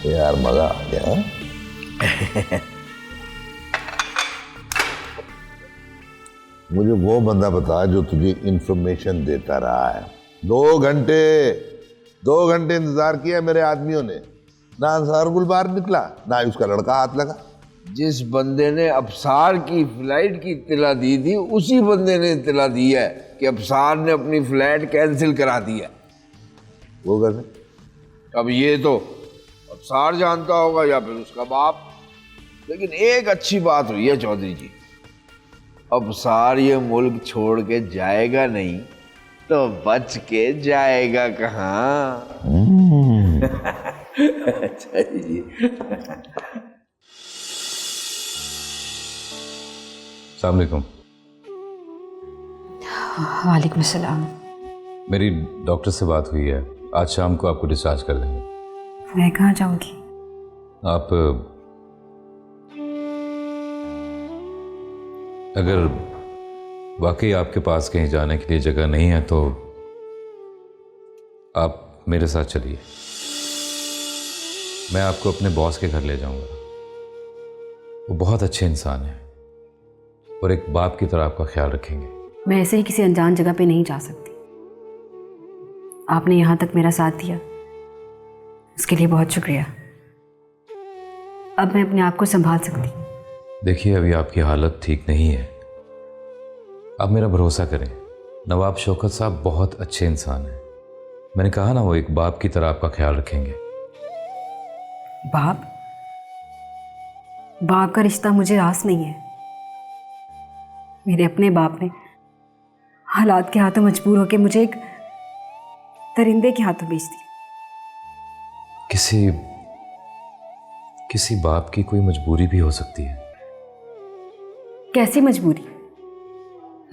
यार मजा आ गया। मुझे वो बंदा बता जो तुझे इंफॉर्मेशन देता रहा है। 2 घंटे इंतजार किया मेरे आदमियों ने, ना अंसार गुल बाहर निकला ना उसका लड़का हाथ लगा। जिस बंदे ने अबसार की फ्लाइट की इत्तला दी थी उसी बंदे ने इत्तला दी है कि अबसार ने अपनी फ्लाइट कैंसिल करा दी है। वो कैसे? अब ये तो अबसार जानता होगा या फिर उसका बाप। लेकिन एक अच्छी बात हुई है चौधरी जी, अब सार ये मुल्क छोड़ के जाएगा नहीं तो बच के जाएगा कहाँ। अच्छा जी। अस्सलाम वालेकुम। वालेकुम सलाम। मेरी डॉक्टर से बात हुई है, आज शाम को आपको डिस्चार्ज कर देंगे। मैं कहाँ जाऊंगी? आप अगर वाकई आपके पास कहीं जाने के लिए जगह नहीं है तो आप मेरे साथ चलिए, मैं आपको अपने बॉस के घर ले जाऊंगा। वो बहुत अच्छे इंसान हैं और एक बाप की तरह आपका ख्याल रखेंगे। मैं ऐसे ही किसी अनजान जगह पे नहीं जा सकती। आपने यहाँ तक मेरा साथ दिया, उसके लिए बहुत शुक्रिया। अब मैं अपने आप को संभाल सकती हूँ। देखिए, अभी आपकी हालत ठीक नहीं है, आप मेरा भरोसा करें। नवाब शौकत साहब बहुत अच्छे इंसान हैं। मैंने कहा ना, वो एक बाप की तरह आपका ख्याल रखेंगे। बाप? बाप का रिश्ता मुझे रास नहीं है। मेरे अपने बाप ने हालात के हाथों मजबूर होकर मुझे एक दरिंदे के हाथों बेच दी। किसी बाप की कोई मजबूरी भी हो सकती है। कैसी मजबूरी?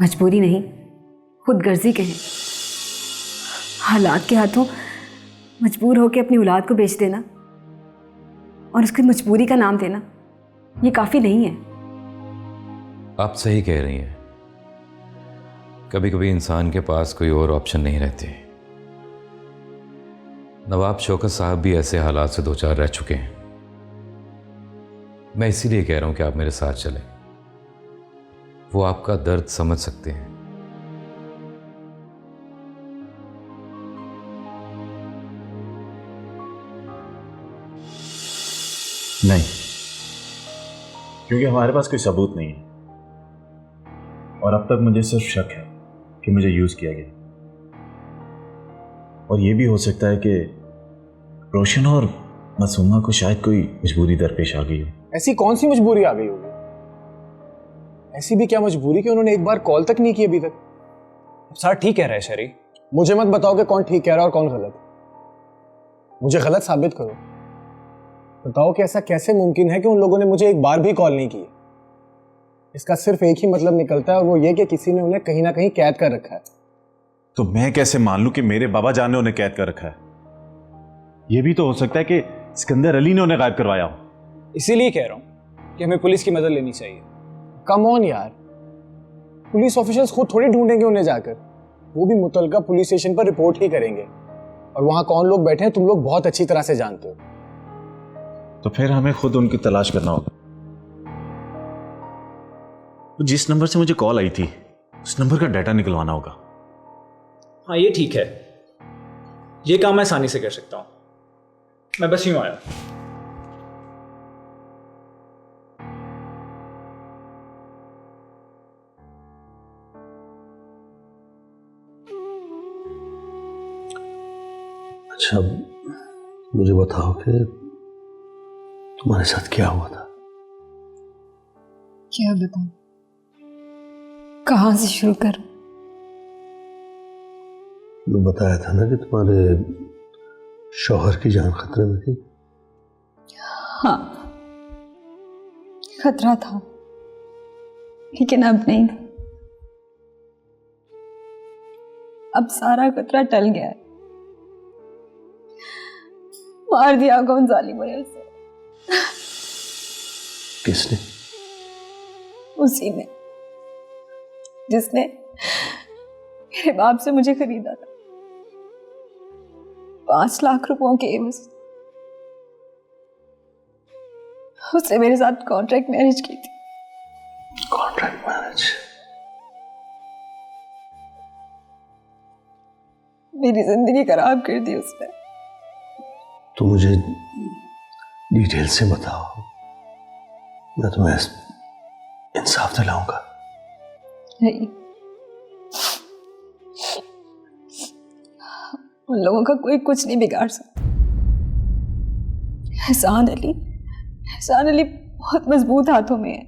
मजबूरी नहीं, खुदगर्जी कहें। हालात के हाथों मजबूर होकर अपनी औलाद को बेच देना और उसकी मजबूरी का नाम देना, ये काफी नहीं है। आप सही कह रही हैं, कभी कभी इंसान के पास कोई और ऑप्शन नहीं रहते। नवाब शौकत साहब भी ऐसे हालात से दो चार रह चुके हैं। मैं इसीलिए कह रहा हूं कि आप मेरे साथ चलें, वो आपका दर्द समझ सकते हैं। नहीं, क्योंकि हमारे पास कोई सबूत नहीं है और अब तक मुझे सिर्फ शक है कि मुझे यूज किया गया। और यह भी हो सकता है कि रोशन और मासूमा को शायद कोई मजबूरी दरपेश आ गई हो। ऐसी कौन सी मजबूरी आ गई होगी? ऐसी भी क्या मजबूरी कि उन्होंने एक बार कॉल तक नहीं की अभी तक? सर ठीक कह रहे हैं शरी। मुझे मत बताओ कि कौन ठीक कह रहा है और कौन गलत। मुझे गलत साबित करो। बताओ कि ऐसा कैसे मुमकिन है कि उन लोगों ने मुझे एक बार भी कॉल नहीं की। इसका सिर्फ एक ही मतलब निकलता है और वो ये कि किसी ने उन्हें कहीं ना कहीं कैद कर रखा है। तो मैं कैसे मान लूं कि मेरे बाबा जान ने उन्हें कैद कर रखा है? यह भी तो हो सकता है कि सिकंदर अली ने उन्हें गायब करवाया हो। इसीलिए कह रहा हूं कि हमें पुलिस की मदद लेनी चाहिए। कम ऑन यार, पुलिस ऑफिसर्स खुद थोड़ी ढूंढेंगे उन्हें जाकर, वो भी मुतलका पुलिस स्टेशन पर रिपोर्ट ही करेंगे। और वहां कौन लोग बैठे हैं तुम लोग बहुत अच्छी तरह से जानते हो। तो फिर हमें खुद उनकी तलाश करना होगा। जिस नंबर से मुझे कॉल आई थी उस नंबर का डाटा निकलवाना होगा। हाँ ये ठीक है, ये काम मैं आसानी से कर सकता हूं। मैं बस यूं आया। अच्छा, मुझे बताओ कि तुम्हारे साथ क्या हुआ था? क्या बताऊं, कहां से शुरू करूं? तुमने बताया था ना कि तुम्हारे शौहर की जान खतरे में थी। हाँ, खतरा था, लेकिन अब नहीं। अब सारा खतरा टल गया है। मार दिया कौन जालिम ने उसे। किसने? उसी ने जिसने मेरे बाप से मुझे खरीदा था 5 लाख रुपयों के एवज। उसने मेरे साथ कॉन्ट्रैक्ट मैरिज की थी। Contract marriage? मेरी जिंदगी खराब कर दी उसने। तो मुझे डिटेल से बताओ, मैं तुम्हें इंसाफ दिलाऊंगा। नहीं, उन लोगों का कोई कुछ नहीं बिगाड़ सकता। एहसान अली बहुत मजबूत हाथों में है।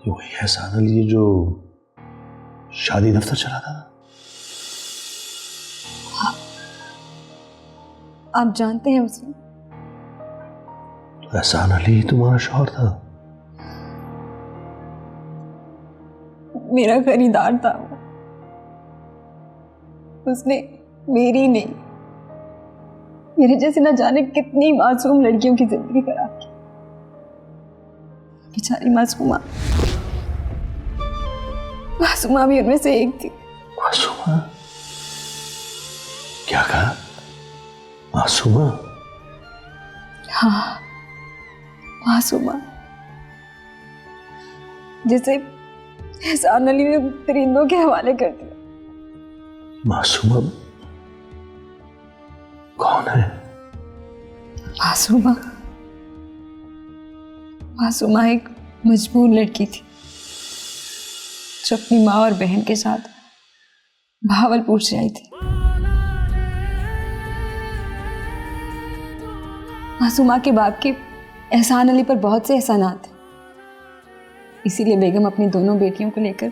ये वही एहसान अली जो शादी दफ्तर चला था। हाँ, आप जानते हैं उसे? तो एहसान अली तुम्हारा शौहर था? मेरा खरीदार था वो। उसने मेरी नहीं, मेरे जैसे न जाने कितनी मासूम लड़कियों की जिंदगी खराब की। बेचारी मासूमा, मासूमा भी उनमें से एक थी। मासूमा? क्या कहा? मासूमा? हाँ, मासूमा, जिसे एहसान अली ने परिंदों के हवाले कर दिया। मासूमा कौन है? मासूमा, मासूमा एक मजबूर लड़की थी जो अपनी माँ और बहन के साथ भावलपुर से आई थी। मासूमा के बाप के एहसान अली पर बहुत से एहसानात थे, इसीलिए बेगम अपनी दोनों बेटियों को लेकर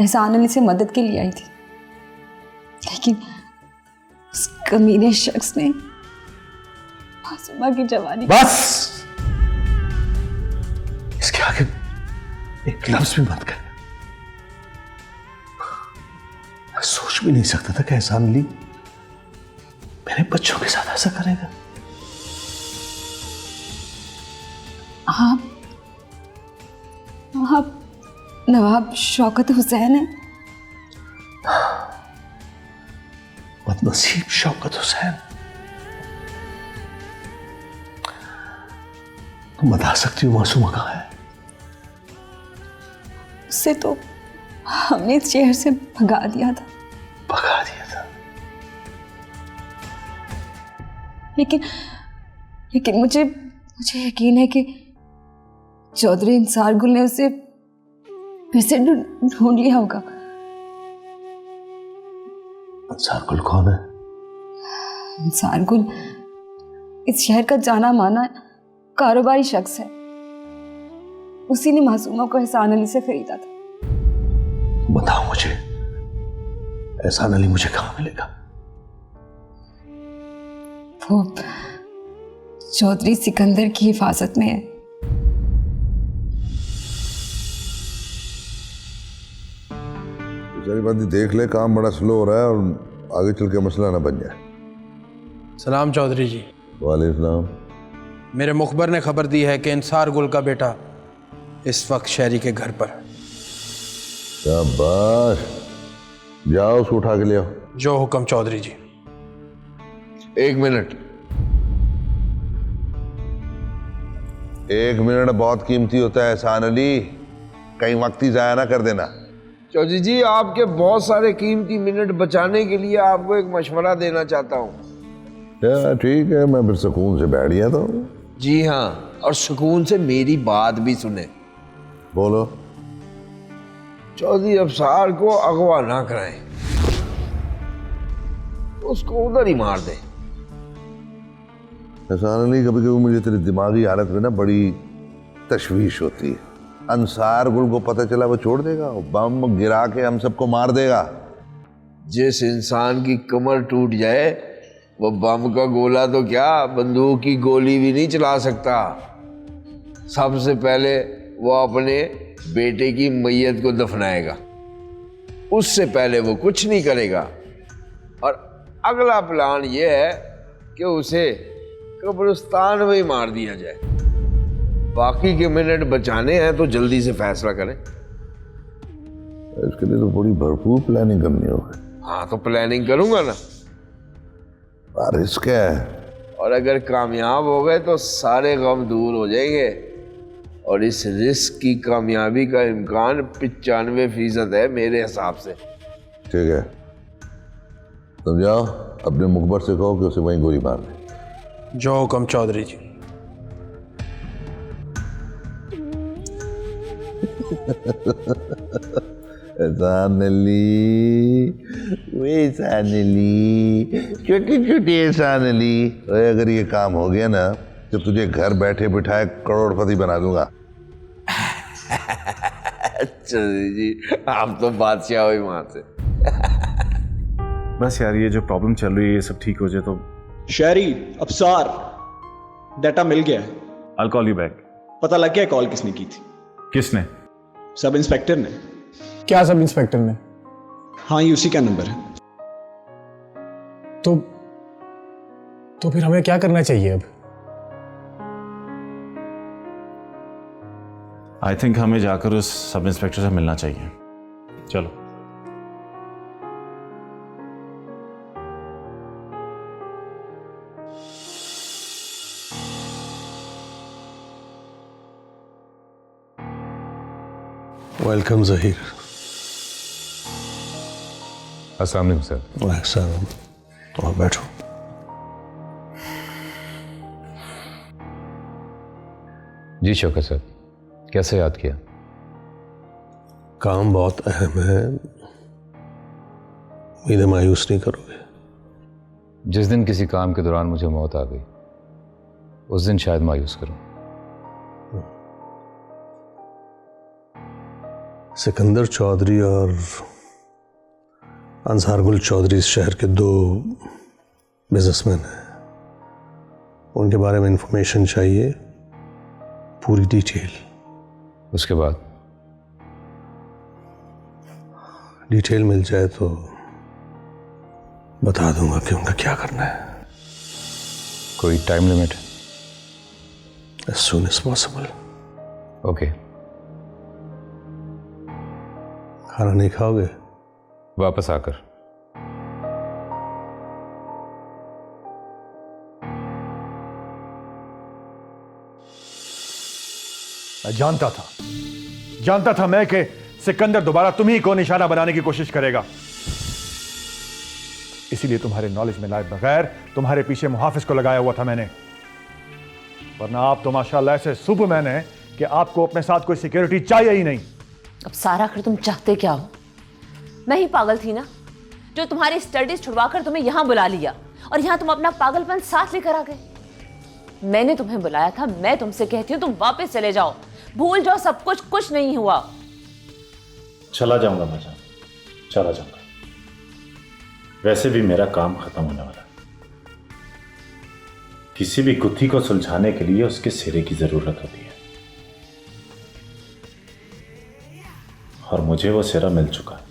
एहसान अली से मदद के लिए आई थी। लेकिन उस कमीने शख्स ने मासूमा की जवानी। बस, इसके आगे एक लफ्ज भी मत कर। मैं सोच भी नहीं सकता था कि एहसान अली मेरे बच्चों के साथ ऐसा करेगा। आप नवाब शौकत हुसैन है? बदनसीब शौकत हुसैन। तुम बता सकती हो मासूमा कहाँ है? उससे तो हमने इस शहर से भगा दिया था। भगा दिया था? लेकिन मुझे यकीन है कि चौधरी इंसार गुल ने उसे फिर से ढूंढ लिया होगा। इंसार गुल कौन है? इंसार गुल इस शहर का जाना माना कारोबारी शख्स है। उसी ने मासूमा को एहसान अली से खरीदा था। बताओ मुझे, एहसान अली मुझे कहां मिलेगा? वो चौधरी सिकंदर की हिफाजत में है। सारी बातें देख ले, काम बड़ा स्लो हो रहा है और आगे चल के मसला ना बन जाए। सलाम चौधरी जी। वालेकुम। मेरे मुखबर ने खबर दी है कि इंसार गुल का बेटा इस वक्त शहरी के घर पर है। शाबाश, जाओ उसको उठा के ले आओ। जो हुक्म चौधरी जी। एक मिनट बहुत कीमती होता है एहसान अली, कहीं वक्त ही जाया ना कर देना। चौधरी जी, आपके बहुत सारे कीमती मिनट बचाने के लिए आपको एक मशवरा देना चाहता हूँ। ठीक है, मैं फिर सुकून से बैठ गया था। जी हाँ, और सुकून से मेरी बात भी सुने। बोलो। चौधरी अफसार को अगवा ना कराएं, उसको उधर ही मार दें। एहसान अली, कभी कभी मुझे तेरी दिमागी हालत में ना बड़ी तशवीश होती है। अंसार गुल को पता चला वो छोड़ देगा, वो बम गिरा के हम सबको मार देगा। जिस इंसान की कमर टूट जाए वो बम का गोला तो क्या, बंदूक की गोली भी नहीं चला सकता। सबसे पहले वो अपने बेटे की मैयत को दफनाएगा, उससे पहले वो कुछ नहीं करेगा। और अगला प्लान ये है कि उसे कब्रिस्तान में ही मार दिया जाए। बाकी के मिनट बचाने हैं तो जल्दी से फैसला करें। इसके लिए तो बड़ी भरपूर प्लानिंग करनी होगी। हाँ, तो प्लानिंग करूंगा ना। रिस्क है, और अगर कामयाब हो गए तो सारे गम दूर हो जाएंगे। और इस रिस्क की कामयाबी का इम्कान 95% है मेरे हिसाब से। ठीक है, तुम जाओ अपने मुखबर से कहो कि उसे वहीं गोली मार दे। जो हुक्म चौधरी जी। एहसान अली, वो एहसान अली, छोटी छोटी एहसान अली। अगर ये काम हो गया ना कि तुझे घर बैठे बिठाए करोड़पति बना दूंगा। चौधरी जी आप तो बादशाह हो वहां से। बस यार, ये जो प्रॉब्लम चल रही है ये सब ठीक हो जाए तो। शहरी अफसार डाटा मिल गया है। I'll call you back. पता लग गया कॉल किसने की थी? किसने? सब इंस्पेक्टर ने। क्या सब इंस्पेक्टर ने? हाँ, ये उसी का नंबर है। तो फिर हमें क्या करना चाहिए अब? आई थिंक हमें जाकर उस सब इंस्पेक्टर से मिलना चाहिए। चलो। वेलकम जहीर। अस्सलाम वालेकुम सर। वालेकुम। तो बैठो। जी शौकत सर, कैसे याद किया? काम बहुत अहम है, उम्मीद मायूस नहीं करोगे। जिस दिन किसी काम के दौरान मुझे मौत आ गई उस दिन शायद मायूस करूं। सिकंदर चौधरी और अंसार गुल चौधरी इस शहर के 2 बिजनेसमैन हैं। उनके बारे में इंफॉर्मेशन चाहिए, पूरी डिटेल। उसके बाद? डिटेल मिल जाए तो बता दूंगा कि उनका क्या करना है। कोई time limit? As soon as possible. Okay. खाना नहीं खाओगे? वापस आकर। जानता था मैं कि सिकंदर दोबारा तुम्ही को निशाना बनाने की कोशिश करेगा। इसीलिए तुम्हारे नॉलेज में लाए बगैर तुम्हारे पीछे मुहाफिज को लगाया हुआ था मैंने। वरना आप तो माशाल्लाह ऐसे सुपरमैन हैं कि आपको अपने साथ कोई सिक्योरिटी चाहिए ही नहीं। अब सारा आखिर तुम चाहते क्या हो? मैं ही पागल थी ना जो तुम्हारी स्टडीज छुड़वाकर तुम्हें यहां बुला लिया और यहां तुम अपना पागलपन साथ लेकर आ गए। मैंने तुम्हें बुलाया था, मैं तुमसे कहती हूँ तुम वापस चले जाओ, भूल जाओ सब कुछ, कुछ नहीं हुआ। चला जाऊंगा मैं, चला जाऊंगा। वैसे भी मेरा काम खत्म होने वाला है। किसी भी गुत्थी को सुलझाने के लिए उसके सिरे की जरूरत होती है और मुझे वो सिरा मिल चुका है।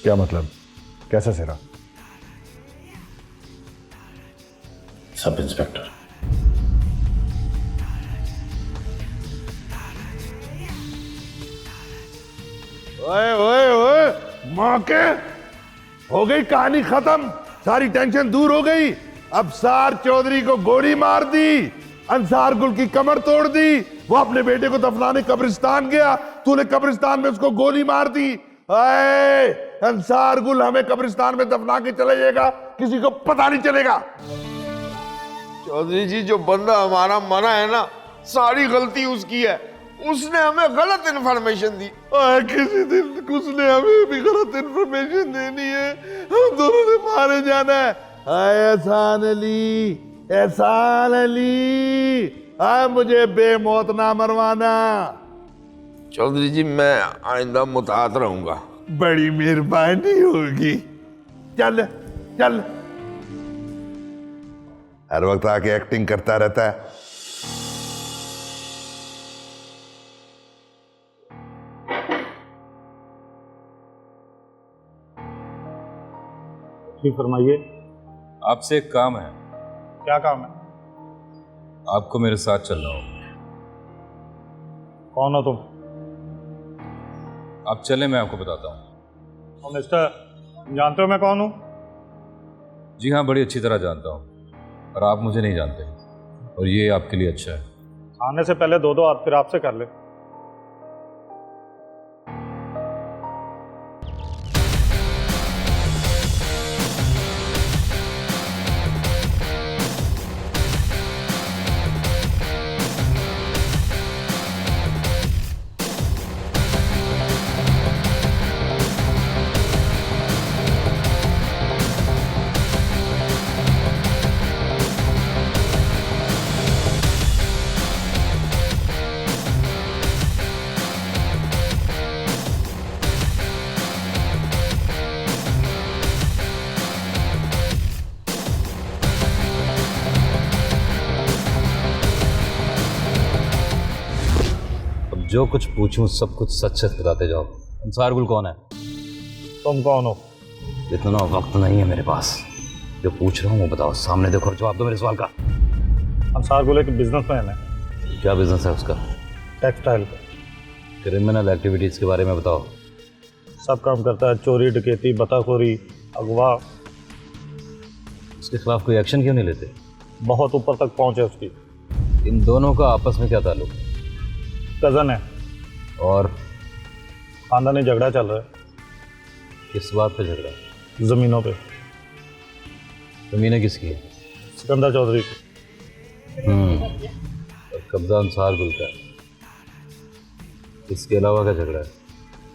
क्या मतलब? कैसा सिरा? Sub inspector. ओए ओए ओए, मां के हो गई कहानी खत्म, सारी टेंशन दूर हो गई। अफसार चौधरी को गोली मार दी, अंसार गुल की कमर तोड़ दी, वो अपने बेटे को दफनाने कब्रिस्तान गया, तूने कब्रिस्तान में उसको गोली मार दी। अंसार गुल हमें कब्रिस्तान में दफना के चले जाएगा, किसी को पता नहीं चलेगा। चौधरी जी जो बंदा हमारा मरा है ना, सारी गलती उसकी है। उसने हमें गलत इन्फॉर्मेशन दी। किसी दिन उसने हमें भी गलत इन्फॉर्मेशन देनी है, हम दोनों ने मारे जाना है। एहसान अली, एहसान अली, मुझे बेमौत ना मरवाना। चौधरी जी मैं आइंदा मुताहत रहूंगा। बड़ी मेहरबानी होगी। चल चल। हर वक्त आके एक्टिंग करता रहता है। जी फरमाइए। आपसे एक काम है। क्या काम है? आपको मेरे साथ चलना होगा। कौन हो तुम? आप चले, मैं आपको बताता हूँ। मिस्टर, जानते हो मैं कौन हूँ? जी हाँ, बड़ी अच्छी तरह जानता हूँ, और आप मुझे नहीं जानते, और ये आपके लिए अच्छा है। आने से पहले दो हाथ फिर आपसे कर ले। जो कुछ पूछूं सब कुछ सच सच बताते जाओ। अंसार गुल कौन है? तुम कौन हो? इतना वक्त नहीं है मेरे पास। जो पूछ रहा हूँ वो बताओ, सामने देखो और जवाब दो मेरे सवाल का। अंसार गुल एक बिजनेसमैन है। क्या बिजनेस है उसका? टेक्सटाइल का। क्रिमिनल एक्टिविटीज के बारे में बताओ। सब काम करता है, चोरी डकैती बताखोरी अगवा। उसके खिलाफ कोई एक्शन क्यों नहीं लेते? बहुत ऊपर तक पहुंचे उसकी। इन दोनों का आपस में क्या ताल्लुक? कजन है। और खानदानी झगड़ा चल रहा है। किस बात पे झगड़ा? जमीनों पे। जमीनें किसकी है? सिकंदर चौधरी की। और कब्जा अंसार गुल का। इसके अलावा क्या झगड़ा है?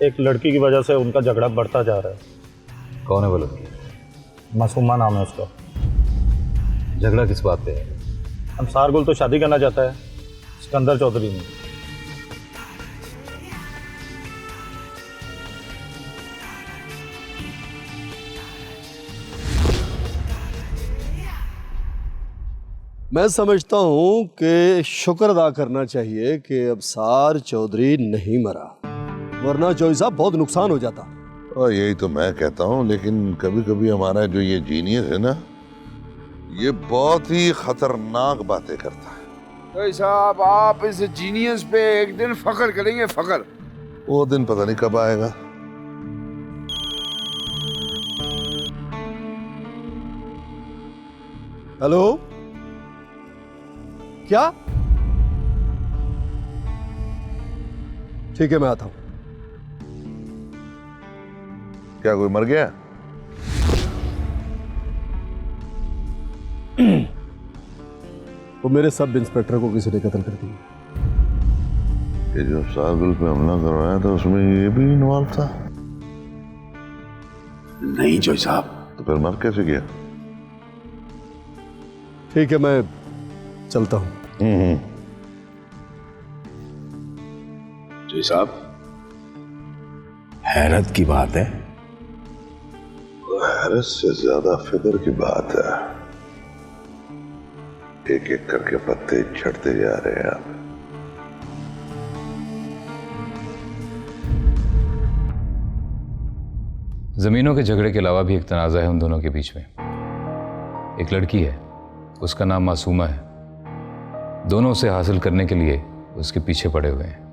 एक लड़की की वजह से उनका झगड़ा बढ़ता जा रहा है। कौन है वो लड़की? मासूमा नाम है उसका। झगड़ा किस बात पे है? अंसार गुल तो शादी करना चाहता है, सिकंदर चौधरी ने। मैं समझता हूं कि शुक्र अदा करना चाहिए कि अबसार चौधरी नहीं मरा, वरना चौधरी साहब बहुत नुकसान हो जाता। और यही तो मैं कहता हूँ, लेकिन कभी कभी हमारा जो ये जीनियस है ना, ये बहुत ही खतरनाक बातें करता है। तो साहब आप इस जीनियस पे एक दिन फख्र करेंगे, फख्र। वो दिन पता नहीं कब आएगा। हेलो, क्या? ठीक है, मैं आता हूं। क्या कोई मर गया? वो मेरे सब इंस्पेक्टर को किसी ने कत्ल कर दिया। ये जो सागुल पे हमला करवाया था उसमें ये भी इन्वॉल्व था? नहीं जोई साहब। तो फिर मर कैसे गया? ठीक है, मैं चलता हूं। जोई साहब, हैरत की बात है। हैरत से ज्यादा फिक्र की बात है। एक एक करके पत्ते झड़ते जा रहे हैं आप। जमीनों के झगड़े के अलावा भी एक तनाज़ा है उन दोनों के बीच में। एक लड़की है, उसका नाम मासूमा है। दोनों उसे हासिल करने के लिए उसके पीछे पड़े हुए हैं।